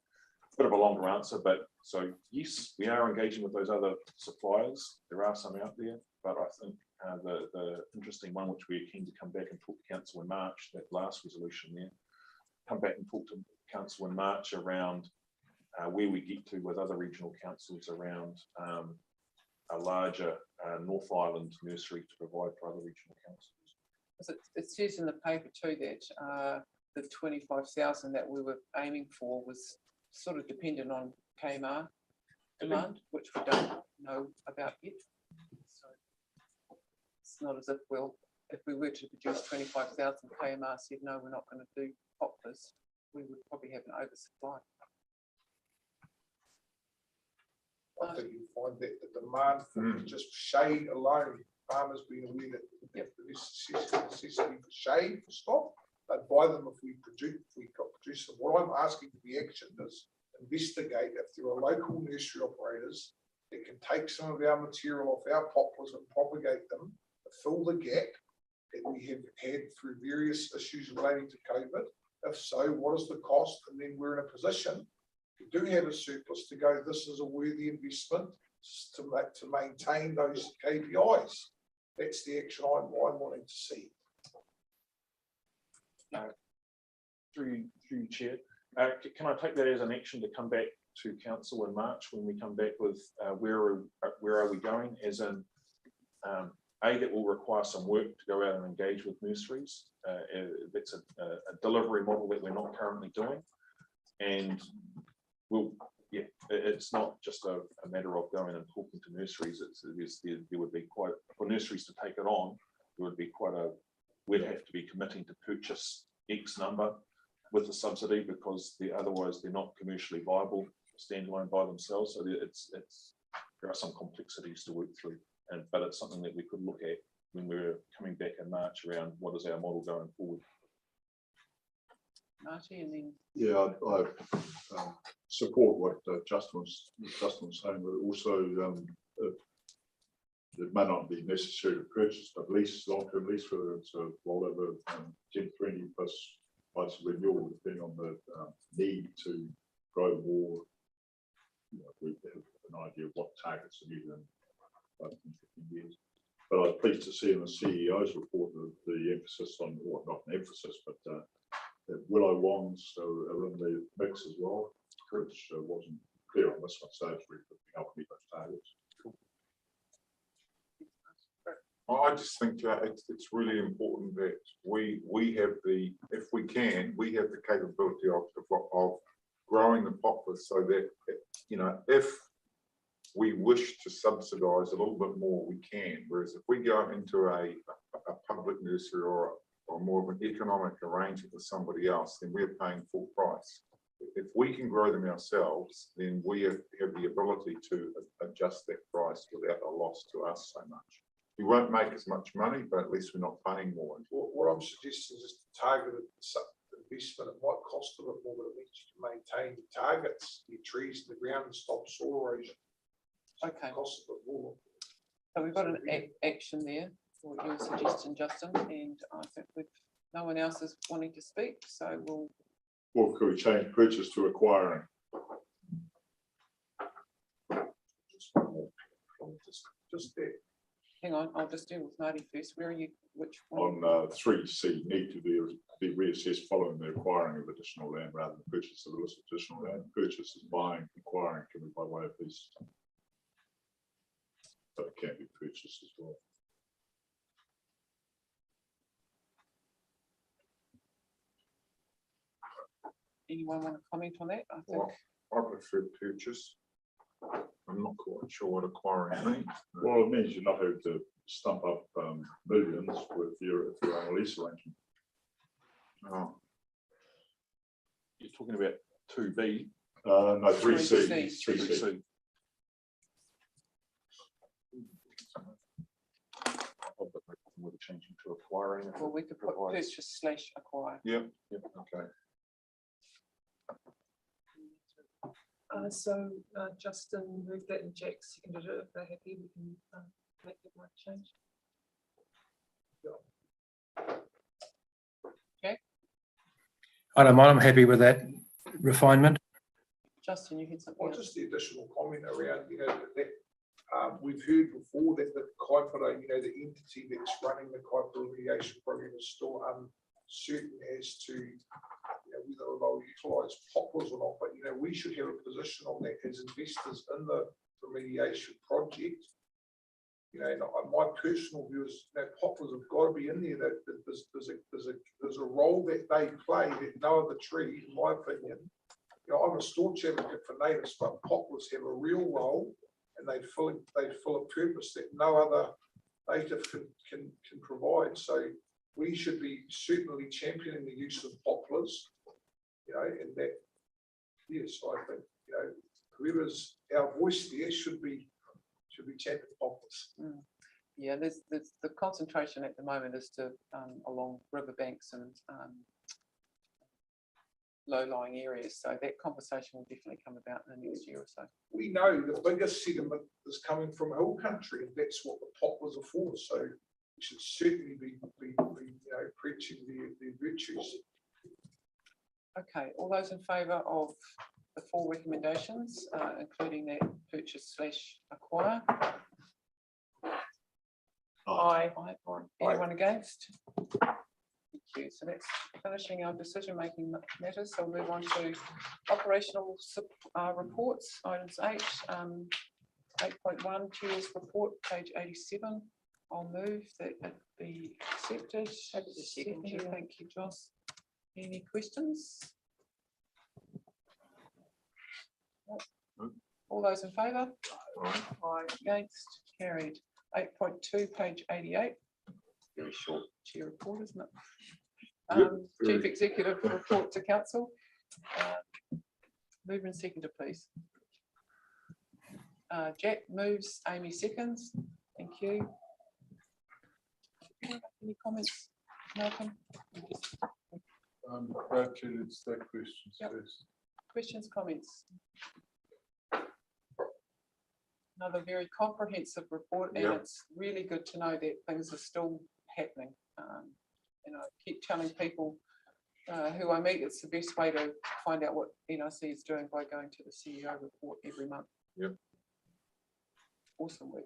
Bit of a longer answer, but so yes, we are engaging with those other suppliers. There are some out there, but I think the interesting one, which we're keen to come back and talk to council in March, that last resolution there, come back and talk to council in March around where we get to with other regional councils around a larger North Island nursery to provide for other regional councils. It says in the paper too that the 25,000 that we were aiming for was sort of dependent on KMR demand, which we don't know about yet. So it's not as if if we were to produce 25,000, KMR said no, we're not going to do poplars, we would probably have an oversupply. I think you find that the demand for just shade alone, farmers being aware that the necessity for shade for stock, they'd buy them if we produce them. What I'm asking to be action is investigate if there are local nursery operators that can take some of our material off our poplars and propagate them to fill the gap that we have had through various issues relating to COVID. If so, what is the cost? And then we're in a position, we do have a surplus to go, this is a worthy investment to maintain those KPIs. That's the action I'm wanting to see. Through Chair, can I take that as an action to come back to council in March when we come back with where are we going, as in that will require some work to go out and engage with nurseries. That's a delivery model that we're not currently doing, and it's not just a matter of going and talking to nurseries. There would be quite, for nurseries to take it on, there would be we'd have to be committing to purchase X number with the subsidy, because otherwise they're not commercially viable standalone by themselves. So there are some complexities to work through, but it's something that we could look at when we're coming back in March around what is our model going forward. Marty, and then I support what Justin was saying, but also it may not be necessary to purchase, but long-term lease, whether it's a rollover 10, 20 plus months of renewal, depending on the need to grow more. We have an idea of what targets are needed in 5 to 15 years. But I was pleased to see in the CEO's report the emphasis on, or not an emphasis, but that willow wands are in the mix as well, which wasn't clear on this one, so it's really helping meet those targets. I just think it's really important that we have the, if we can, we have the capability of growing the poplars so that, you know, if we wish to subsidise a little bit more, we can. Whereas if we go into a public nursery or more of an economic arrangement with somebody else, then we're paying full price. If we can grow them ourselves, then we have the ability to adjust that price without a loss to us so much. We won't make as much money, but at least we're not paying more. What I'm suggesting is targeted investment. It might cost a bit more, but it means you can maintain your targets, your trees in the ground, and stop soil erosion. Okay. Cost a bit more. So we've got an action there for your suggestion, Justin, and I think no one else is wanting to speak, so we'll. Or could we change purchase to acquiring? Just there. Hang on, I'll just deal with Marty first. Where are you? Which one? On 3C, need to be reassessed following the acquiring of additional land rather than purchase of additional land. Purchase is buying, acquiring can be by way of lease. But it can be purchased as well. Anyone want to comment on that? I think. Well, I prefer purchase. I'm not quite sure what acquiring means. Well, it means you're not having to stump up millions with your own lease arrangement. Oh, You're talking about 2B? No, 3C. 3C. With changing to acquiring. Well, we could put purchase / acquire. yep, okay. So Justin moved that and Jack seconded it. If they're happy, we can make that one change. I don't mind, I'm happy with that refinement. Justin, you had something Well, else? just the additional comment around, that we've heard before that the Kaipara, the entity that's running the Kaipara remediation program is still uncertain as to whether they'll utilise poplars or not. But we should have a position on that as investors in the remediation project. And my personal view is that poplars have got to be in there. That there's a role that they play that no other tree, in my opinion. I'm a staunch advocate for natives, but poplars have a real role, and they fill a purpose that no other native can provide. So we should be certainly championing the use of poplars, and that, yes, I think, whoever's our voice there should be championing poplars. Yeah, there's the concentration at the moment is to along riverbanks and low-lying areas. So that conversation will definitely come about in the next year or so. We know the biggest sediment is coming from hill country, and that's what the poplars are for. So we should certainly be preaching their virtues. Okay, all those in favour of the 4 recommendations, including that purchase / acquire? Aye. Anyone against? Thank you. So that's finishing our decision-making matters. So we'll move on to operational reports, items 8, 8.1, Chair's report, page 87. I'll move that it be accepted. Seconded. Thank you, Joss. Any questions? All those in favour? Aye. Against? Carried. 8.2, page 88. Very short chair report, isn't it? Chief Executive report to council. Move and seconder, please. Jack moves, Amy seconds. Thank you. Any comments, Malcolm? Actually, let's take questions first. Questions, comments? Another very comprehensive report, and it's really good to know that things are still happening. I keep telling people who I meet, it's the best way to find out what NRC is doing by going to the CEO report every month. Yep. awesome week.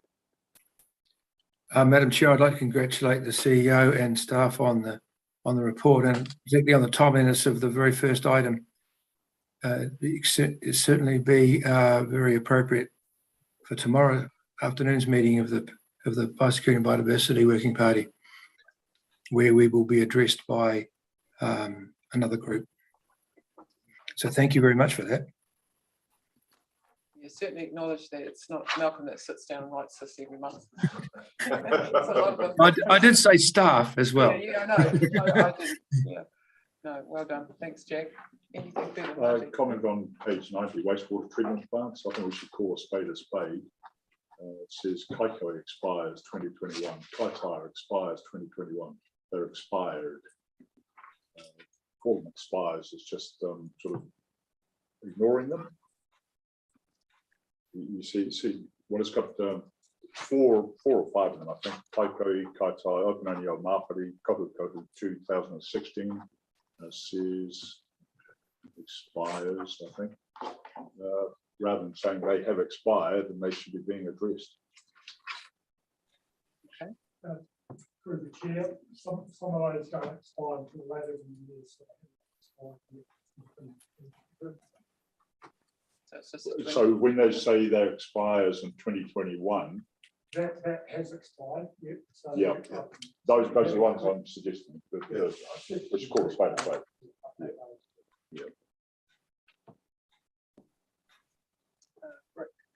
Madam Chair, I'd like to congratulate the CEO and staff on the report, and particularly on the timeliness of the very first item. It certainly be very appropriate for tomorrow afternoon's meeting of the Biosecurity and Biodiversity Working Party, where we will be addressed by another group. So thank you very much for that. You certainly acknowledge that it's not Malcolm that sits down and writes this every month. So I did say staff as well. Yeah, I know. I did. Yeah. No, well done. Thanks, Jack. Anything further? Comment on page 90, wastewater treatment plants. I think we should call a spade a spade. It says Kaiko expires 2021. Kaitara expires 2021. They're expired. Call them expires is just sort of ignoring them. You see, well, it's got four or five of them, I think. Kaiko, Kaitai, Okanonio, Mapari, Kotu 2016. Says expires, I think. Rather than saying they have expired, and they should be being addressed. Okay. Through the chair, some of those don't expire until later in the year. So when they say that expires in 2021, that has expired. Yep. So yeah, those are the ones I'm suggesting. Which is called a spade a spade. Yeah.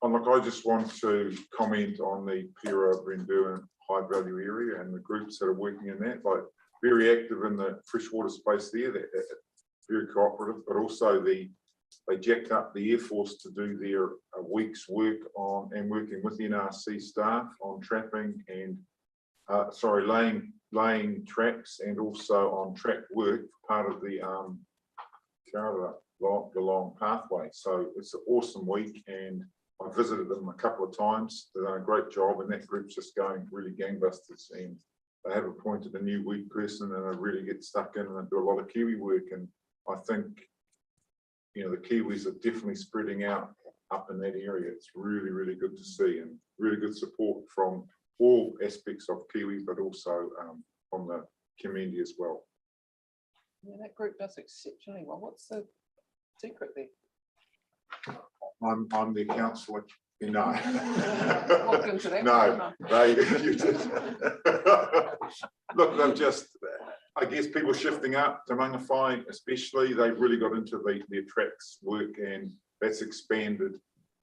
Look, I just want to comment on the Pira Brenduan high value area and the groups that are working in that, like very active in the freshwater space there, that very cooperative, but also they jacked up the Air Force to do their week's work on and working with the NRC staff on trapping and laying tracks and also on track work for part of the long pathway. So it's an awesome week, and I visited them a couple of times. They've done a great job, and that group's just going really gangbusters. And they have appointed a new weed person, and they really get stuck in and they do a lot of Kiwi work. And I think, you know, the Kiwis are definitely spreading out up in that area. It's really, really good to see, and really good support from all aspects of Kiwi, but also from the community as well. Yeah, that group does exceptionally well. What's the secret there? I'm their councillor. No. Welcome to that. No, look, they've just, I guess people shifting up to Mangawhai especially, they've really got into the tracks work, and that's expanded.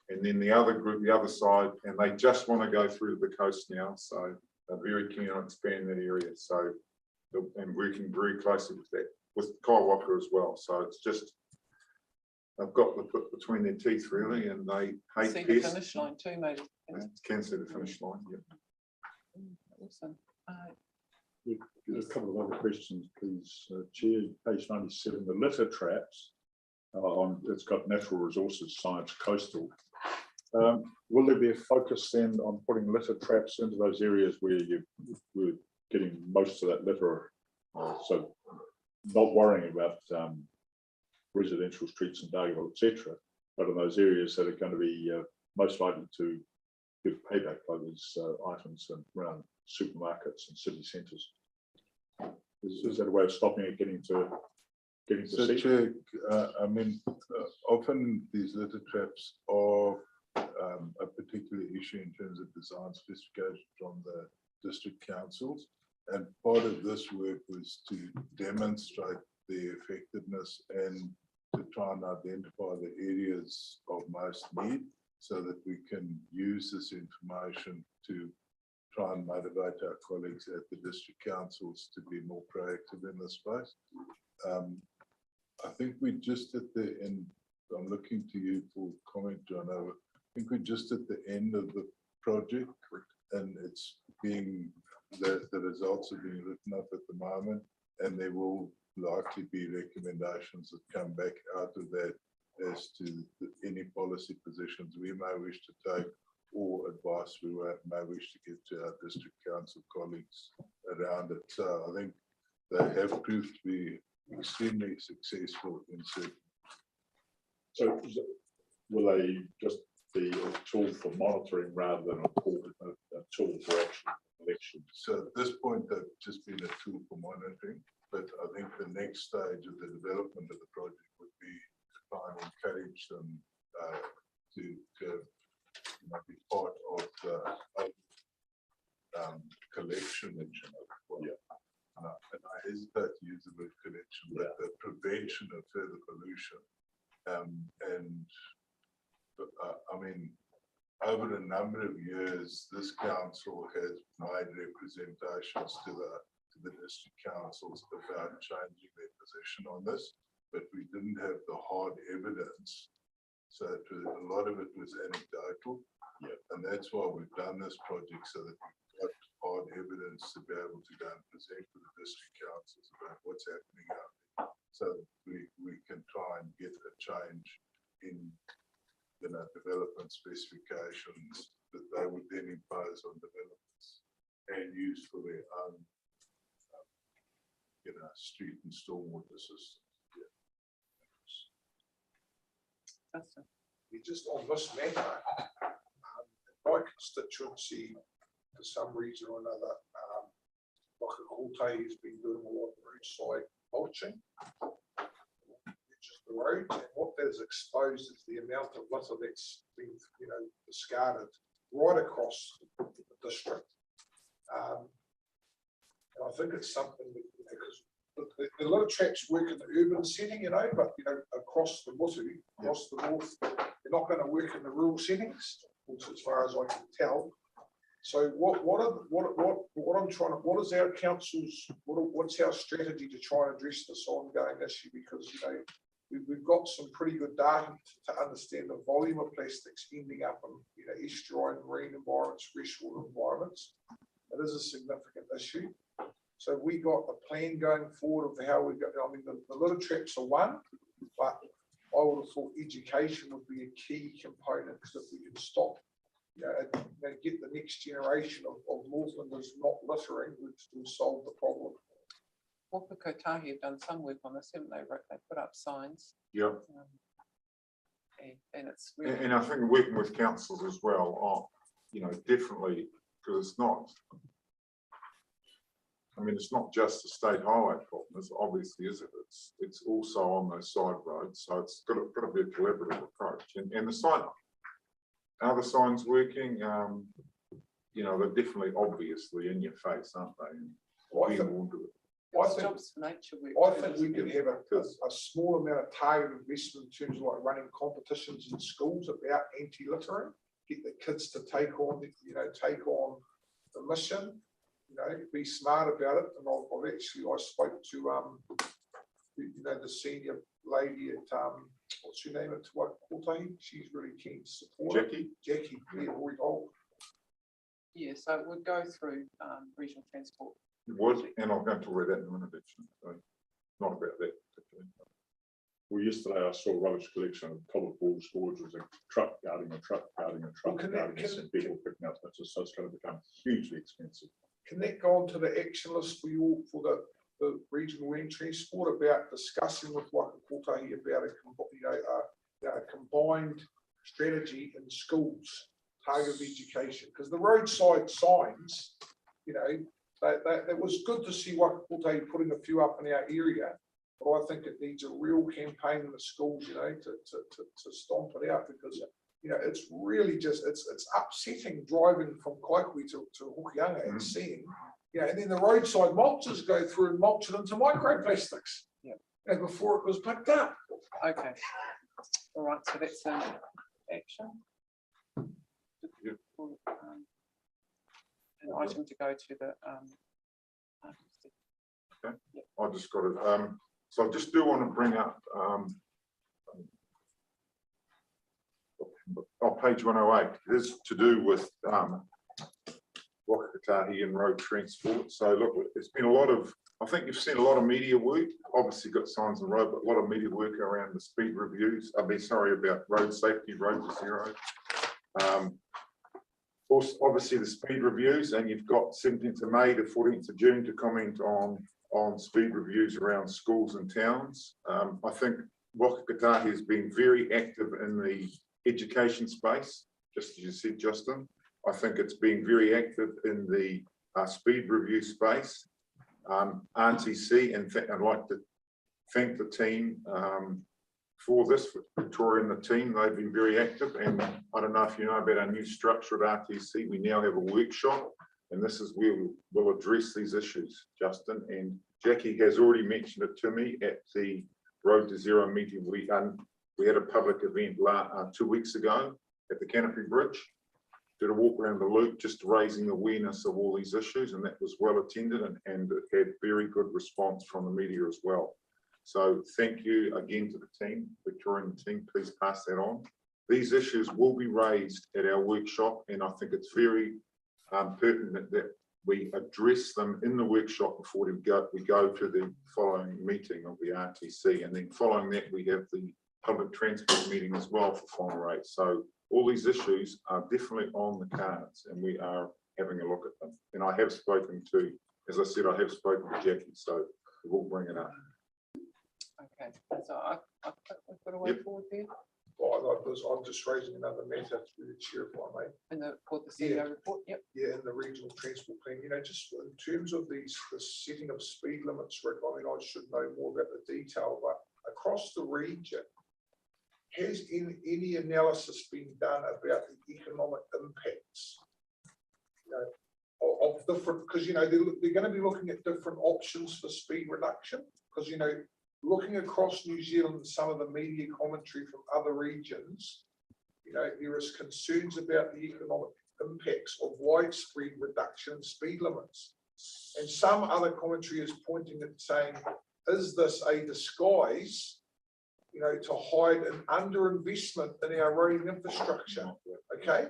And then the other group, the other side, and they just want to go through to the coast now. So they're very keen on expanding that area. So, and working very closely with that, with Kaiwaka as well. So it's just, they've got the foot between their teeth really, and they hate see pests. the finish line too, maybe. Can see the finish line. Yep. Awesome. A couple of other questions, please, Chair. Page 97, the litter traps. It's got natural resources science coastal. Will there be a focus then on putting litter traps into those areas where we're getting most of that litter? So not worrying about residential streets and Dargaville, etc., but in those areas that are going to be most likely to give payback by these items around supermarkets and city centres. Is that a way of stopping it getting to So, Chair, I mean, often these litter traps are a particular issue in terms of design specification from the district councils, and part of this work was to demonstrate the effectiveness and to try and identify the areas of most need, so that we can use this information to try and motivate our colleagues at the district councils to be more proactive in this space. I think we're just at the end. I'm looking to you for comment, John. I think we're just at the end of the project, and it's being, the results are being written up at the moment, and there will likely be recommendations that come back out of that as to any policy positions we may wish to take, or advice we may wish to give to our district council colleagues around it. So I think they have proved to be extremely successful in certain. So will they just be a tool for monitoring rather than a tool for actual collection. So at this point, they've just been a tool for monitoring, but I think the next stage of the development of the project would be to try and encourage them to be part of the collection. Yeah. And I hesitate to use the word collection, but the prevention of further pollution. I mean, over a number of years, this council has made representations to the district councils about changing their position on this, but we didn't have the hard evidence. So a lot of it was anecdotal. Yeah. And that's why we've done this project, so that we've got hard evidence to be able to go and present to the district councils about what's happening out there. So we can try and get a change in development specifications that they would then impose on developers and use for their own street and stormwater systems. Just on this matter, my constituency, for some reason or another, Whakakotai has been doing a lot of roadside mulching, which is the road, and what that has exposed is the amount of litter that's been, discarded right across the district. And I think it's something that, because a lot of traps work in the urban setting, but across the Mutu, across the north, they're not going to work in the rural settings, as far as I can tell. So what is our council's, what's our strategy to try and address this ongoing issue? Because we've got some pretty good data to understand the volume of plastics ending up in estuarine, marine environments, freshwater environments. It is a significant issue. So we got a plan going forward of how we go. I mean, the litter traps are one, but I would have thought education would be a key component, because if we can stop, get the next generation of Northlanders not littering, we'll solve the problem. Whakakotahi have done some work on this, haven't they? They put up signs. Yeah. And it's really, and I think working with councils as well, definitely, because it's not. I mean, it's not just a state highway problem, as obviously is it. It's also on those side roads, so it's got to be a collaborative approach. And the sign, are the signs working? They're definitely obviously in your face, aren't they? jobs for nature work. I think we could have a small amount of targeted investment in terms of like running competitions in schools about anti-littering, get the kids to take on the mission. Be smart about it. And I spoke to the senior lady at what's her name at Whakakotahi. She's really keen to support Jackie. Jackie, yeah, very old. Yeah, so it would go through regional transport. It would, and I'm going to read that in a minute. So not about that particularly. Well, yesterday I saw rubbish collection of coloured ball storage. Was a truck guarding a truck guarding a truck guarding some people picking up. So it's going to become hugely expensive. Can that go onto the action list for you for the regional land transport about discussing with Whakakotahi about a combined strategy in schools, targeted education? Because the roadside signs, it was good to see Whakakotahi putting a few up in our area, but I think it needs a real campaign in the schools, to stomp it out, because it's really just, it's upsetting driving from Kaikui to Hokianga and seeing, and then the roadside mulchers go through and mulch it into microplastics. Yeah. And before it was picked up. Okay. All right, so that's an action. Yep. An item to go to the Okay. Yep. I just got it. So I just do want to bring up on page 108, it is to do with Whakakotahi and road transport. So look, it's been a lot of, I think you've seen a lot of media work, obviously got signs on the road, but a lot of media work around the speed reviews. About road safety, road to zero. Also, obviously the speed reviews, and you've got 17th of May to 14th of June to comment on speed reviews around schools and towns. I think Whakakotahi has been very active in the education space, just as you said, Justin. I think it's been very active in the speed review space. RTC, in fact, I'd like to thank the team for this, Victoria and the team. They've been very active, and I don't know if you know about our new structure at RTC. We now have a workshop, and this is where we'll address these issues, Justin. And Jackie has already mentioned it to me at the Road to Zero meeting. We had a public event 2 weeks ago at the Canopy Bridge. Did a walk around the loop, just raising awareness of all these issues, and that was well attended, and it had very good response from the media as well. So thank you again to the team, Victoria and the team. Please pass that on. These issues will be raised at our workshop, and I think it's very pertinent that we address them in the workshop before we go to the following meeting of the RTC, and then following that we have the public transport meeting as well for final rate. So all these issues are definitely on the cards, and we are having a look at them. And I have spoken to, as I said, I have spoken to Jackie, so we'll bring it up. Okay, so I've got a way forward there. I'm just raising another matter through the chair, if I may. And for the CEO report, yep. Yeah, in the regional transport plan, just in terms of the setting of speed limits, Rick, I mean, I should know more about the detail, but across the region, has any analysis been done about the economic impacts, of different, because, they're going to be looking at different options for speed reduction, because, looking across New Zealand and some of the media commentary from other regions, there is concerns about the economic impacts of widespread reduction in speed limits. And some other commentary is pointing at saying, is this a disguise, to hide an underinvestment in our road infrastructure? Okay.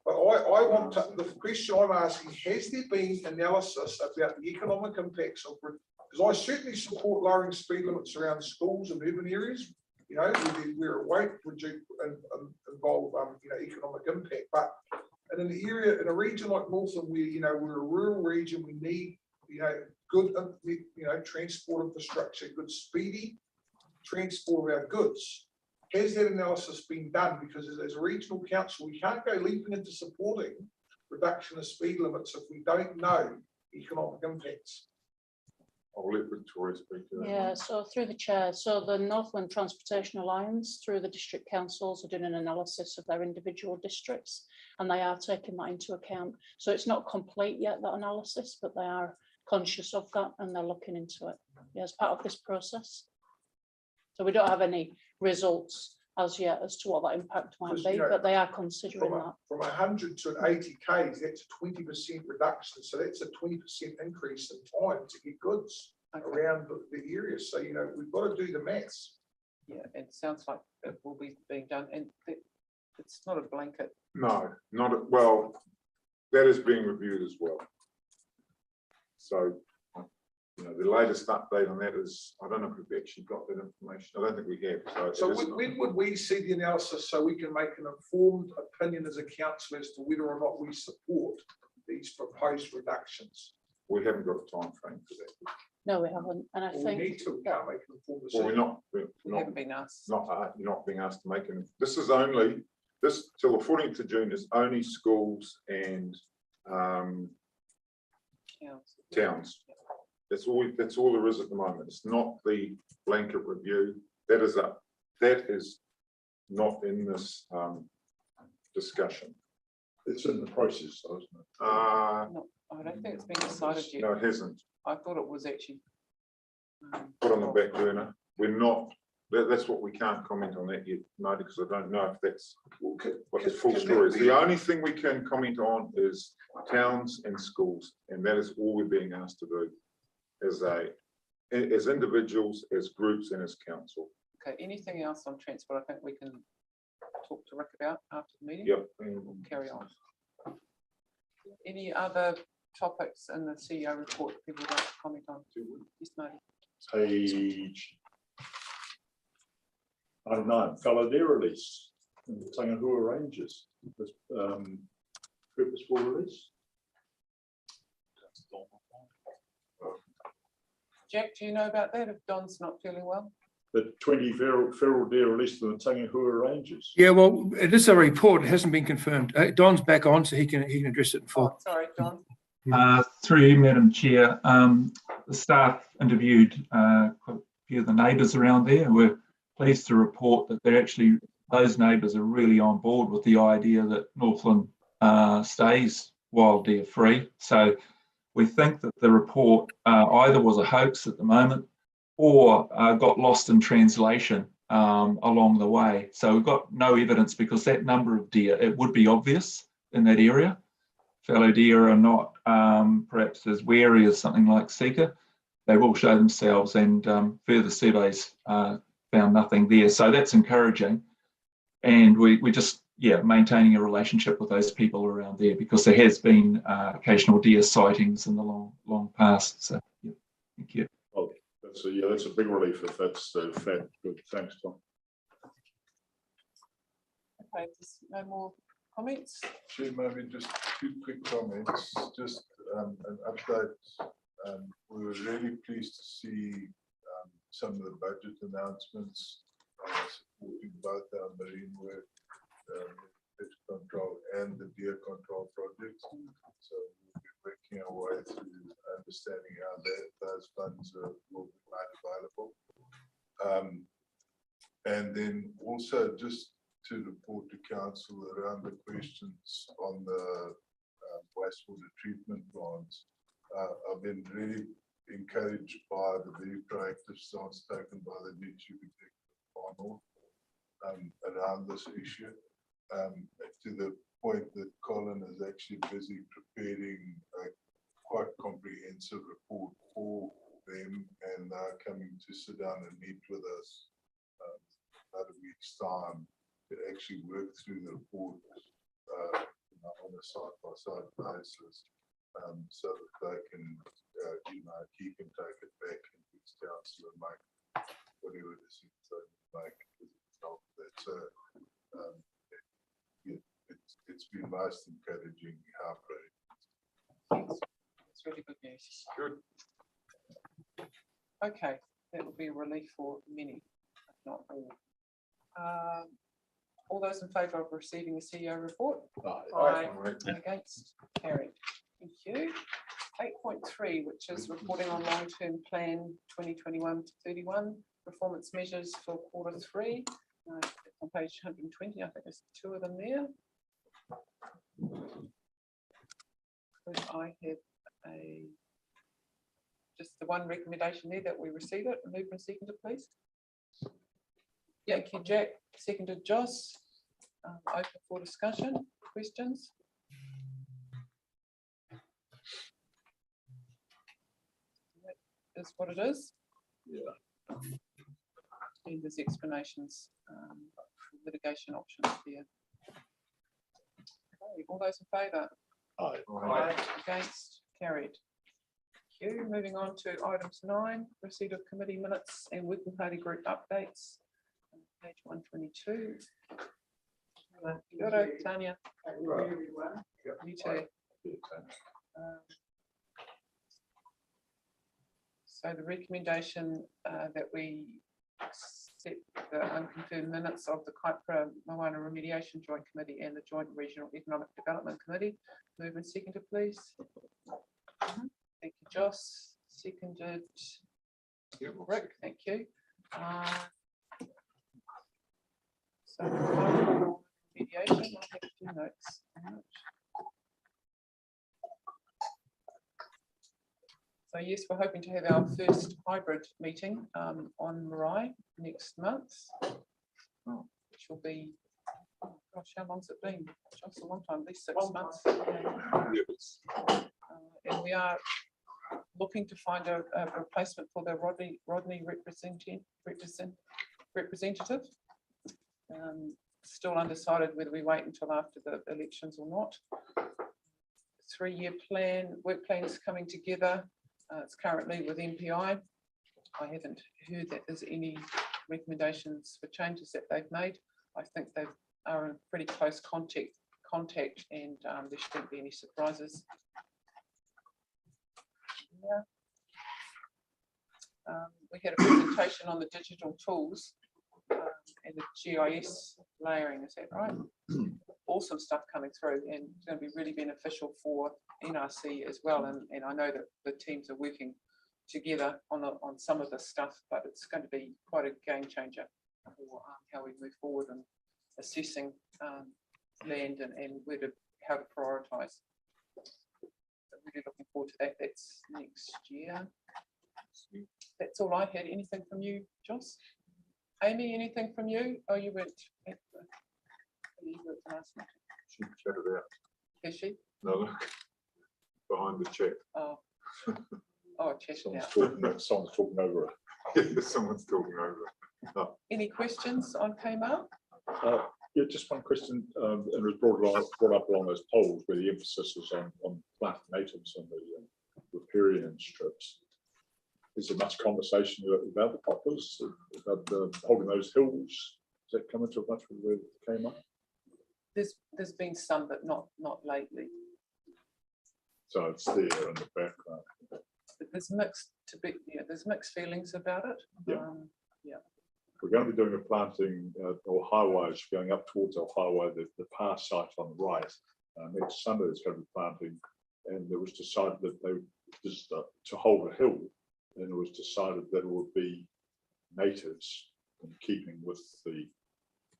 But I want to, the question I'm asking, has there been analysis about the economic impacts of, because I certainly support lowering speed limits around schools and urban areas, where it won't involve economic impact. But in an area, in a region like Northern, where we're a rural region, we need good transport infrastructure, good speedy transport of our goods. Has that analysis been done? Because as a regional council, we can't go leaping into supporting reduction of speed limits if we don't know economic impacts. I'll let Victoria speak to that. Yeah, so through the chair, so the Northland Transportation Alliance through the district councils are doing an analysis of their individual districts, and they are taking that into account. So it's not complete yet, that analysis, but they are conscious of that and they're looking into it as part of this process. So we don't have any results as yet as to what that impact might be, but they are considering that. From 100 to 80 Ks, that's a 20% reduction. So that's a 20% increase in time to get goods around the area. So, we've got to do the maths. Yeah, it sounds like it will be being done, and it's not a blanket. No, well, that is being reviewed as well. So, the latest update on that is, I don't know if we've actually got that information. I don't think we have. So when would we see the analysis so we can make an informed opinion as a council as to whether or not we support these proposed reductions? We haven't got a time frame for that. No, we haven't. And I think we need to can't make an informed decision. Well, we haven't been asked. You're not being asked to make an. This is only till the 14th of June is only schools and towns. That's all there is at the moment. It's not the blanket review. That is not in this discussion. It's in the process, though, isn't it? No, I don't think it's been decided yet. No, it hasn't. I thought it was actually Put on the back burner. We're not. That's what we can't comment on that yet, no, because I don't know if that's what the full story is. The only thing we can comment on is towns and schools, and that is all we're being asked to do as individuals, as groups, and as council. okay. Anything else on transport? I think we can talk to Rick about after the meeting. Yep. We'll carry on. Any other topics in the CEO report people would like to comment on? Yes, Marty. Page 99, Falodera release in the Tangahua Ranges. This purposeful release. Jack, do you know about that if Don's not feeling well? the 20 feral deer released in the Tangahua Ranges. Yeah, well, it is a report. It hasn't been confirmed. Don's back on, so he can address it in full. Oh, sorry, Don. Through you, Madam Chair, the staff interviewed quite a few of the neighbours around there. We're pleased to report that those neighbours are really on board with the idea that Northland stays wild deer free. So we think that the report either was a hoax at the moment or got lost in translation along the way. So we've got no evidence, because that number of deer, it would be obvious in that area. Fallow deer are not perhaps as wary as something like Sika. They will show themselves, and further surveys found nothing there. So that's encouraging. And we just, maintaining a relationship with those people around there, because there has been occasional deer sightings in the long past. So, thank you. Well, that's a big relief if that's the fact. Good, thanks, Tom. Okay, there's no more comments. Chair, maybe just 2 quick comments, just an update. We were really pleased to see some of the budget announcements supporting both our marine work, fish control and the deer control projects. So we'll be working our way through understanding how those funds will be made available. And then also just to report to council around the questions on the wastewater treatment plants. I've been really encouraged by the very proactive stance taken by the new chief executive panel around this issue, to the point that Colin is actually busy preparing a quite comprehensive report for them, and they're coming to sit down and meet with us about a week's time to actually work through the report on a side-by-side basis, so that they can, he can take it back into his council and make whatever decisions they make as a result of that. So it's been most encouraging how great. It's really good news. Good. Okay, that will be a relief for many, if not all. All those in favour of receiving the CEO report? Aye. Against? Carried. Thank you. 8.3, which is reporting on long-term plan 2021 to 31, performance measures for Q3. On page 120, I think there's 2 of them there. I have just the one recommendation there that we receive it. Move and seconded, please. Thank you, Jack. Seconded, Joss. Open for discussion. Questions? That is what it is. Yeah. And there's explanations, litigation options there. Okay, all those in favour? Aye. Against? Carried. Thank you. Moving on to items 9, receipt of committee minutes and working party group updates. Page 122. Kia ora, Tanya. You too. So the recommendation that we accept the unconfirmed minutes of the Kaipara Moana Remediation Joint Committee and the Joint Regional Economic Development Committee. Move and seconded, please. Thank you, Joss. Seconded, Rick. Thank you. So mediation, I have 2 notes. So yes, we're hoping to have our first hybrid meeting on Mihi next month, which will be, oh gosh, how long's it been? Just a long time, at least 6 months. And we are looking to find a replacement for the Rodney representative. Still undecided whether we wait until after the elections or not. 3-year plan, work plan is coming together. It's currently with MPI. I haven't heard that there's any recommendations for changes that they've made. I think they are in pretty close contact, and there shouldn't be any surprises. Yeah. We had a presentation on the digital tools and the GIS layering, is that right? Awesome stuff coming through, and it's going to be really beneficial for NRC as well. And I know that the teams are working together on some of this stuff, but it's going to be quite a game changer for how we move forward and assessing land and how to prioritise. Really looking forward to that. That's next year. That's all I had. Anything from you, Joss? Amy, anything from you? Oh, you went at the last meeting. She chatted out. Is she? No, look, behind the chat. Oh, chatted Someone's out. someone's talking over Someone's talking over it. Any questions on Kmart? it. Yeah, just one question, and it was brought up along those polls where the emphasis is on plant natives and the riparian strips. Is there much conversation about the poplars, about holding those hills? Does that come into much with the Kmart? There's been some, but not lately. So it's there in the background. There's mixed feelings about it. Yeah. We're going to be doing a planting or highways going up towards our highway, the par site on the right. Next Sunday is going to be planting, and it was decided that they just to hold a hill, and it was decided that it would be natives in keeping with the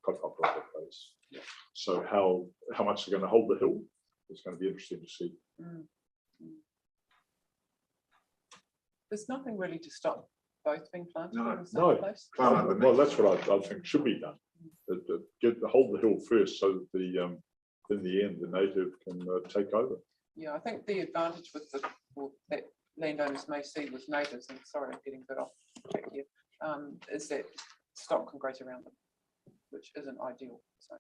kaupapa of the place. Yeah. So how much they're going to hold the hill is going to be interesting to see. There's nothing really to stop both being planted No, in the same no. place. Plant underneath. Well, that's what I think should be done. Hold the hill first, so that in the end the native can take over. Yeah, I think the advantage with that landowners may see with natives, and sorry, I'm getting a bit off track here, is that stock can graze around them, which isn't ideal. So,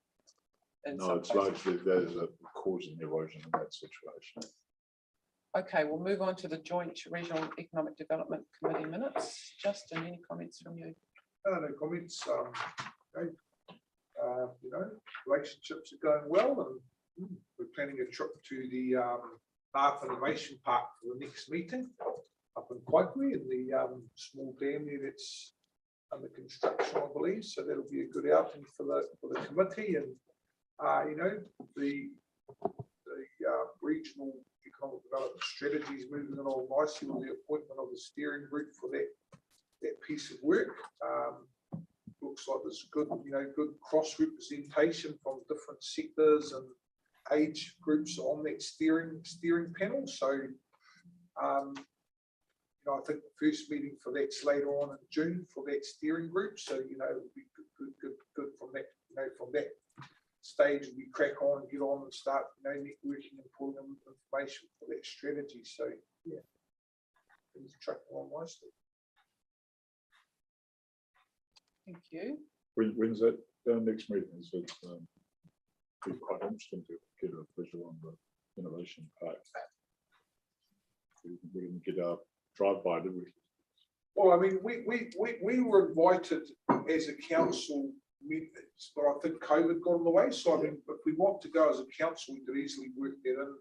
No, it's largely there's a causing erosion in that situation. Okay, we'll move on to the Joint Regional Economic Development Committee minutes. Justin, any comments from you? No comments. Relationships are going well, and we're planning a trip to the Bath Innovation Park for the next meeting up in Kwaikwe, in the small dam there that's under construction, I believe. So that'll be a good outing for the committee, and the regional economic development strategy is moving along nicely with the appointment of the steering group for that piece of work. Looks like there's good cross representation from different sectors and age groups on that steering panel. So I think the first meeting for that's later on in June for that steering group. So it'll be good from that. From that stage, we crack on and get on and start networking and pulling in information for that strategy. So yeah, things are tracking along nicely. Thank you. When's that next meeting? Is it be quite interesting to get a visual on the innovation park? We didn't get our drive-by, did we? Well, I mean, we were invited as a council, but I think COVID got in the way. So I mean, if we want to go as a council, we could easily work that in.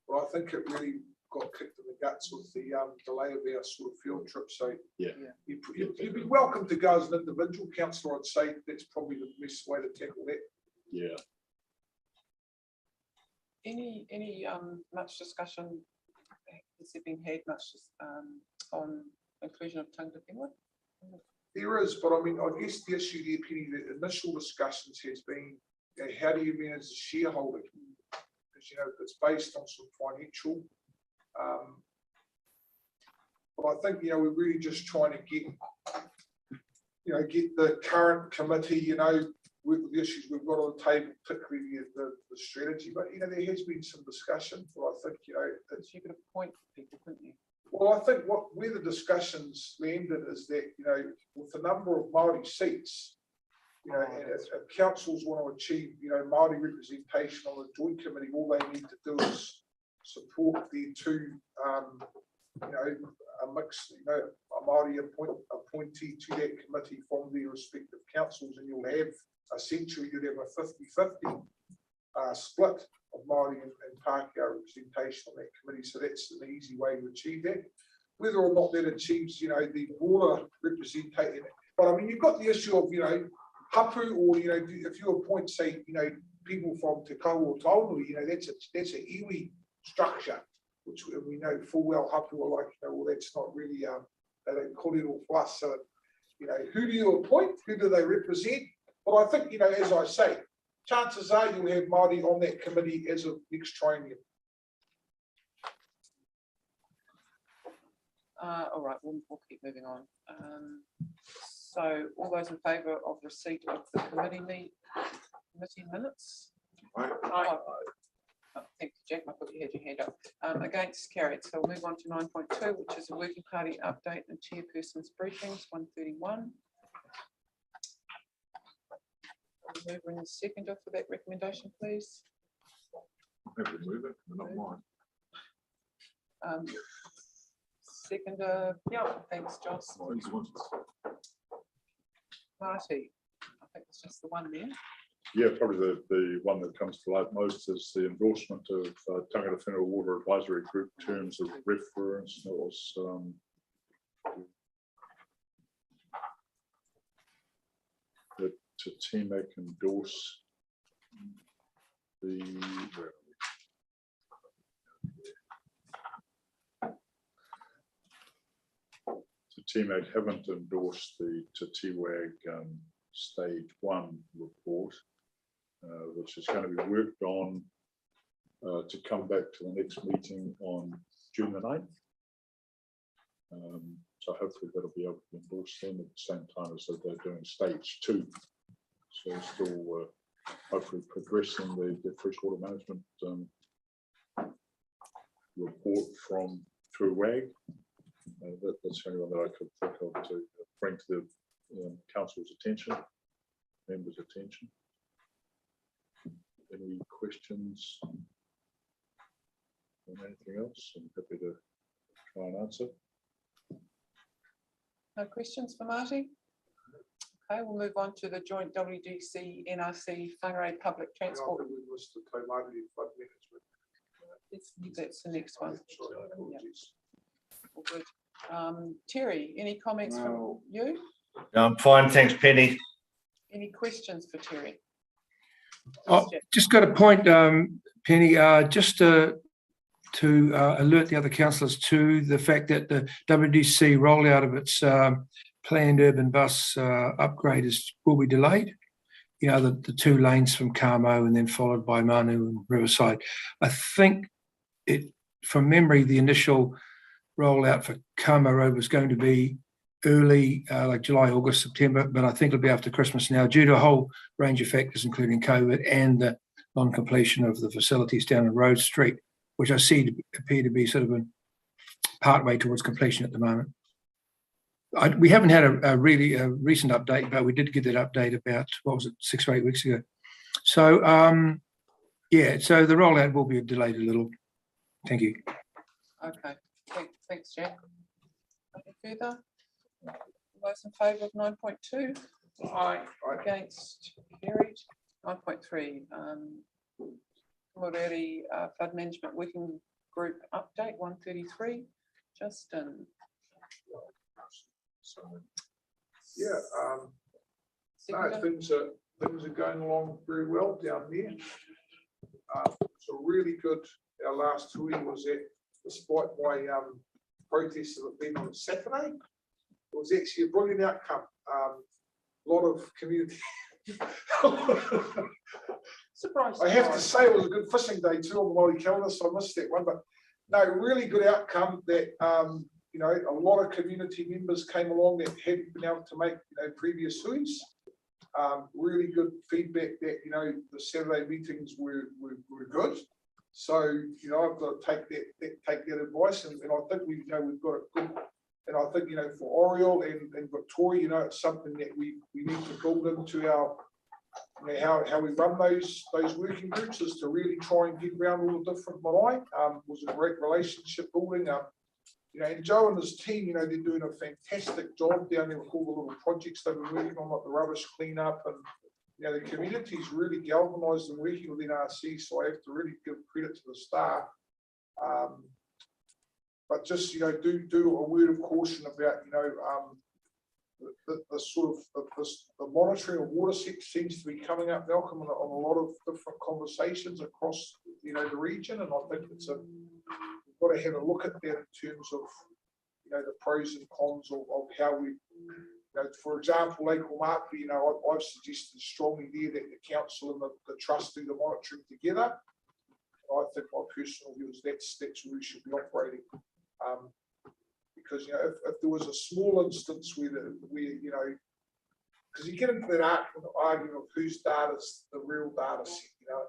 But I think it really got kicked in the guts with the delay of our sort of field trip. So Yeah. You'd be welcome to go as an individual councillor. I'd say that's probably the best way to tackle that. Yeah. Any much discussion has there been had much on inclusion of tangata whenua? There is, but I mean, I guess the issue there, Penny, the initial discussions has been, how do you manage the shareholding? Because it's based on some financial. But I think we're really just trying to get the current committee, work with the issues we've got on the table, particularly the strategy. But there has been some discussion. But I think it's, you could appoint people, couldn't you? well, I think where the discussions landed is that with the number of Māori seats, and if councils want to achieve Māori representation on the joint committee, all they need to do is support their two a mix, a Māori appointee to that committee from their respective councils, and you'll have essentially a 50-50 split of Māori and Pākehā representation on that committee. So that's an easy way to achieve that. whether or not that achieves, you know, the broader representation. But I mean, you've got the issue of, you know, hapu, or, you know, if you appoint, say, you know, people from Te Kau or Taonui, you know, that's a iwi structure, which we know full well hapu are like, you know, well, that's not really, they don't call it all for us. So, you know, who do you appoint? Who do they represent? But I think, you know, as I say, chances are you'll have Māori on that committee as of next triennium. All right, we'll keep moving on. So all those in favour of receipt of the committee minutes? Aye. Oh, thank you, Jack. I thought you had your hand up. Against, carried. So we'll move on to 9.2, which is a working party update and chairperson's briefings, 131. Mover and seconder for that recommendation, please. Have to move it, not mine. Seconder, yeah, thanks, Joss. Oh, he's wanted. Marty, I think it's just the one there. Yeah, probably the one that comes to light most is the endorsement of Tangata Whenua Water Advisory Group terms of reference. That was that to TMAC endorse the TMAC haven't endorsed the TWAG stage 1 report, which is going to be worked on to come back to the next meeting on June the 9th. So hopefully that'll be able to endorse them at the same time as they're doing stage 2. So still hopefully progressing the freshwater management report from through WAG. That's the only one that I could think of to bring to the council's attention, members' attention. Any questions on anything else? I'm happy to try and answer. No questions for Marty? Okay, we'll move on to the joint WDC NRC Whangarei Public Transport. That's the next one. Yeah. All good. Terry, any comments from you? I'm fine, thanks, Penny. Any questions for Terry? Oh, just got a point, Penny, just to alert the other councillors to the fact that the WDC rollout of its planned urban bus upgrade will be delayed. You know, the 2 lanes from Carmo and then followed by Manu and Riverside. I think from memory, the initial rollout for Carmo Road was going to be early, like July, August, September, but I think it'll be after Christmas now due to a whole range of factors, including COVID and the non-completion of the facilities down in Road Street, which I see to appear to be sort of part way towards completion at the moment. We haven't had a really recent update, but we did get that update about, what was it, 6 or 8 weeks ago. So, yeah, so the rollout will be delayed a little. Thank you. Okay, thanks, Jack. Anything further? Those in favour of 9.2? Aye. Against, carried. 9.3. Already Flood Management Working Group Update 133. Justin. Yeah, no, things are going along very well down there. So really good. Our last hui was that, despite my protests that have been on Saturday, it was actually a brilliant outcome. A lot of community. Surprise! I have to say it was a good fishing day too on the Māori calendar, so I missed that one. But no, really good outcome that you know, a lot of community members came along that hadn't been able to make, you know, previous huis. Really good feedback that, you know, the Saturday meetings were good. So, you know, I've got to take that advice, and I think we've got a good. And I think, you know, for Oriole and Victoria, you know, it's something that we need to build into our, you know, how we run those working groups, is to really try and get around all the different marae. Was a great relationship building. You know, and Joe and his team, you know, they're doing a fantastic job down there with all the little projects they've been working on, like the rubbish cleanup, and you know, the community's really galvanised and working with NRC. So I have to really give credit to the staff. But just, you know, do a word of caution about, you know, the sort of, the monitoring of water seems to be coming up, Malcolm, on a lot of different conversations across, you know, the region. And I think we've got to have a look at that in terms of, you know, the pros and cons of how we, you know, for example, Lake Markby, you know, I've suggested strongly there that the council and the trust do the monitoring together. I think my personal view is that's where we should be operating. Because, you know, if there was a small instance where you know, because you get into that argument of whose data is the real data set, you know,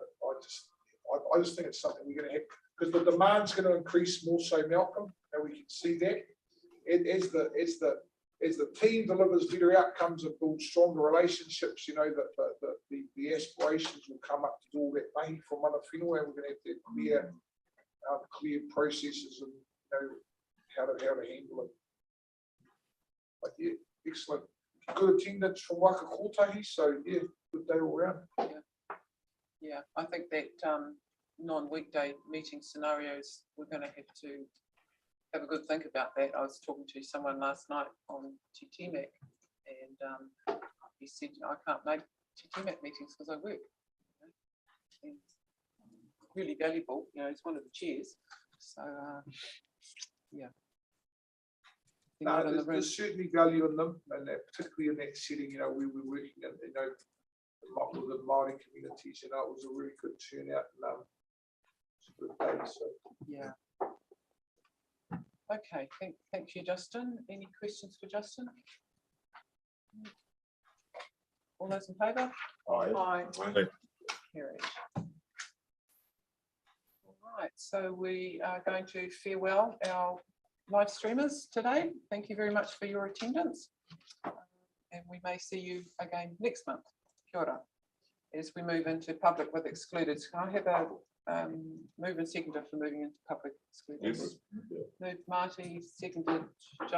I just think it's something we're going to have, because the demand's going to increase more so, Malcolm, and we can see that as the team delivers better outcomes and builds stronger relationships, you know, that the aspirations will come up to do all that mihi from mana whenua, and we're going to have to clear processes and, you know, how to handle it. But yeah, excellent. Good attendance from Waka Kotahi, so yeah, good day all round. Yeah, I think that non-weekday meeting scenarios, we're going to have a good think about that. I was talking to someone last night on TTMAC, and he said, I can't make TTMAC meetings because I work. And really valuable, you know, it's one of the chairs. So yeah. No, there's certainly value in them, and particularly in that setting, you know, we were working in, you know, with the Māori communities, you know, it was a really good turnout, and it's a good day, so. Yeah. Okay, thank you, Justin. Any questions for Justin? All those in favour? Aye. Carried. All right, so we are going to farewell our live streamers today. Thank you very much for your attendance. And we may see you again next month. Kia ora. As we move into public with excluded. Can I have a move and seconder for moving into public excluded? Yes. Moved Marty, seconded Justin.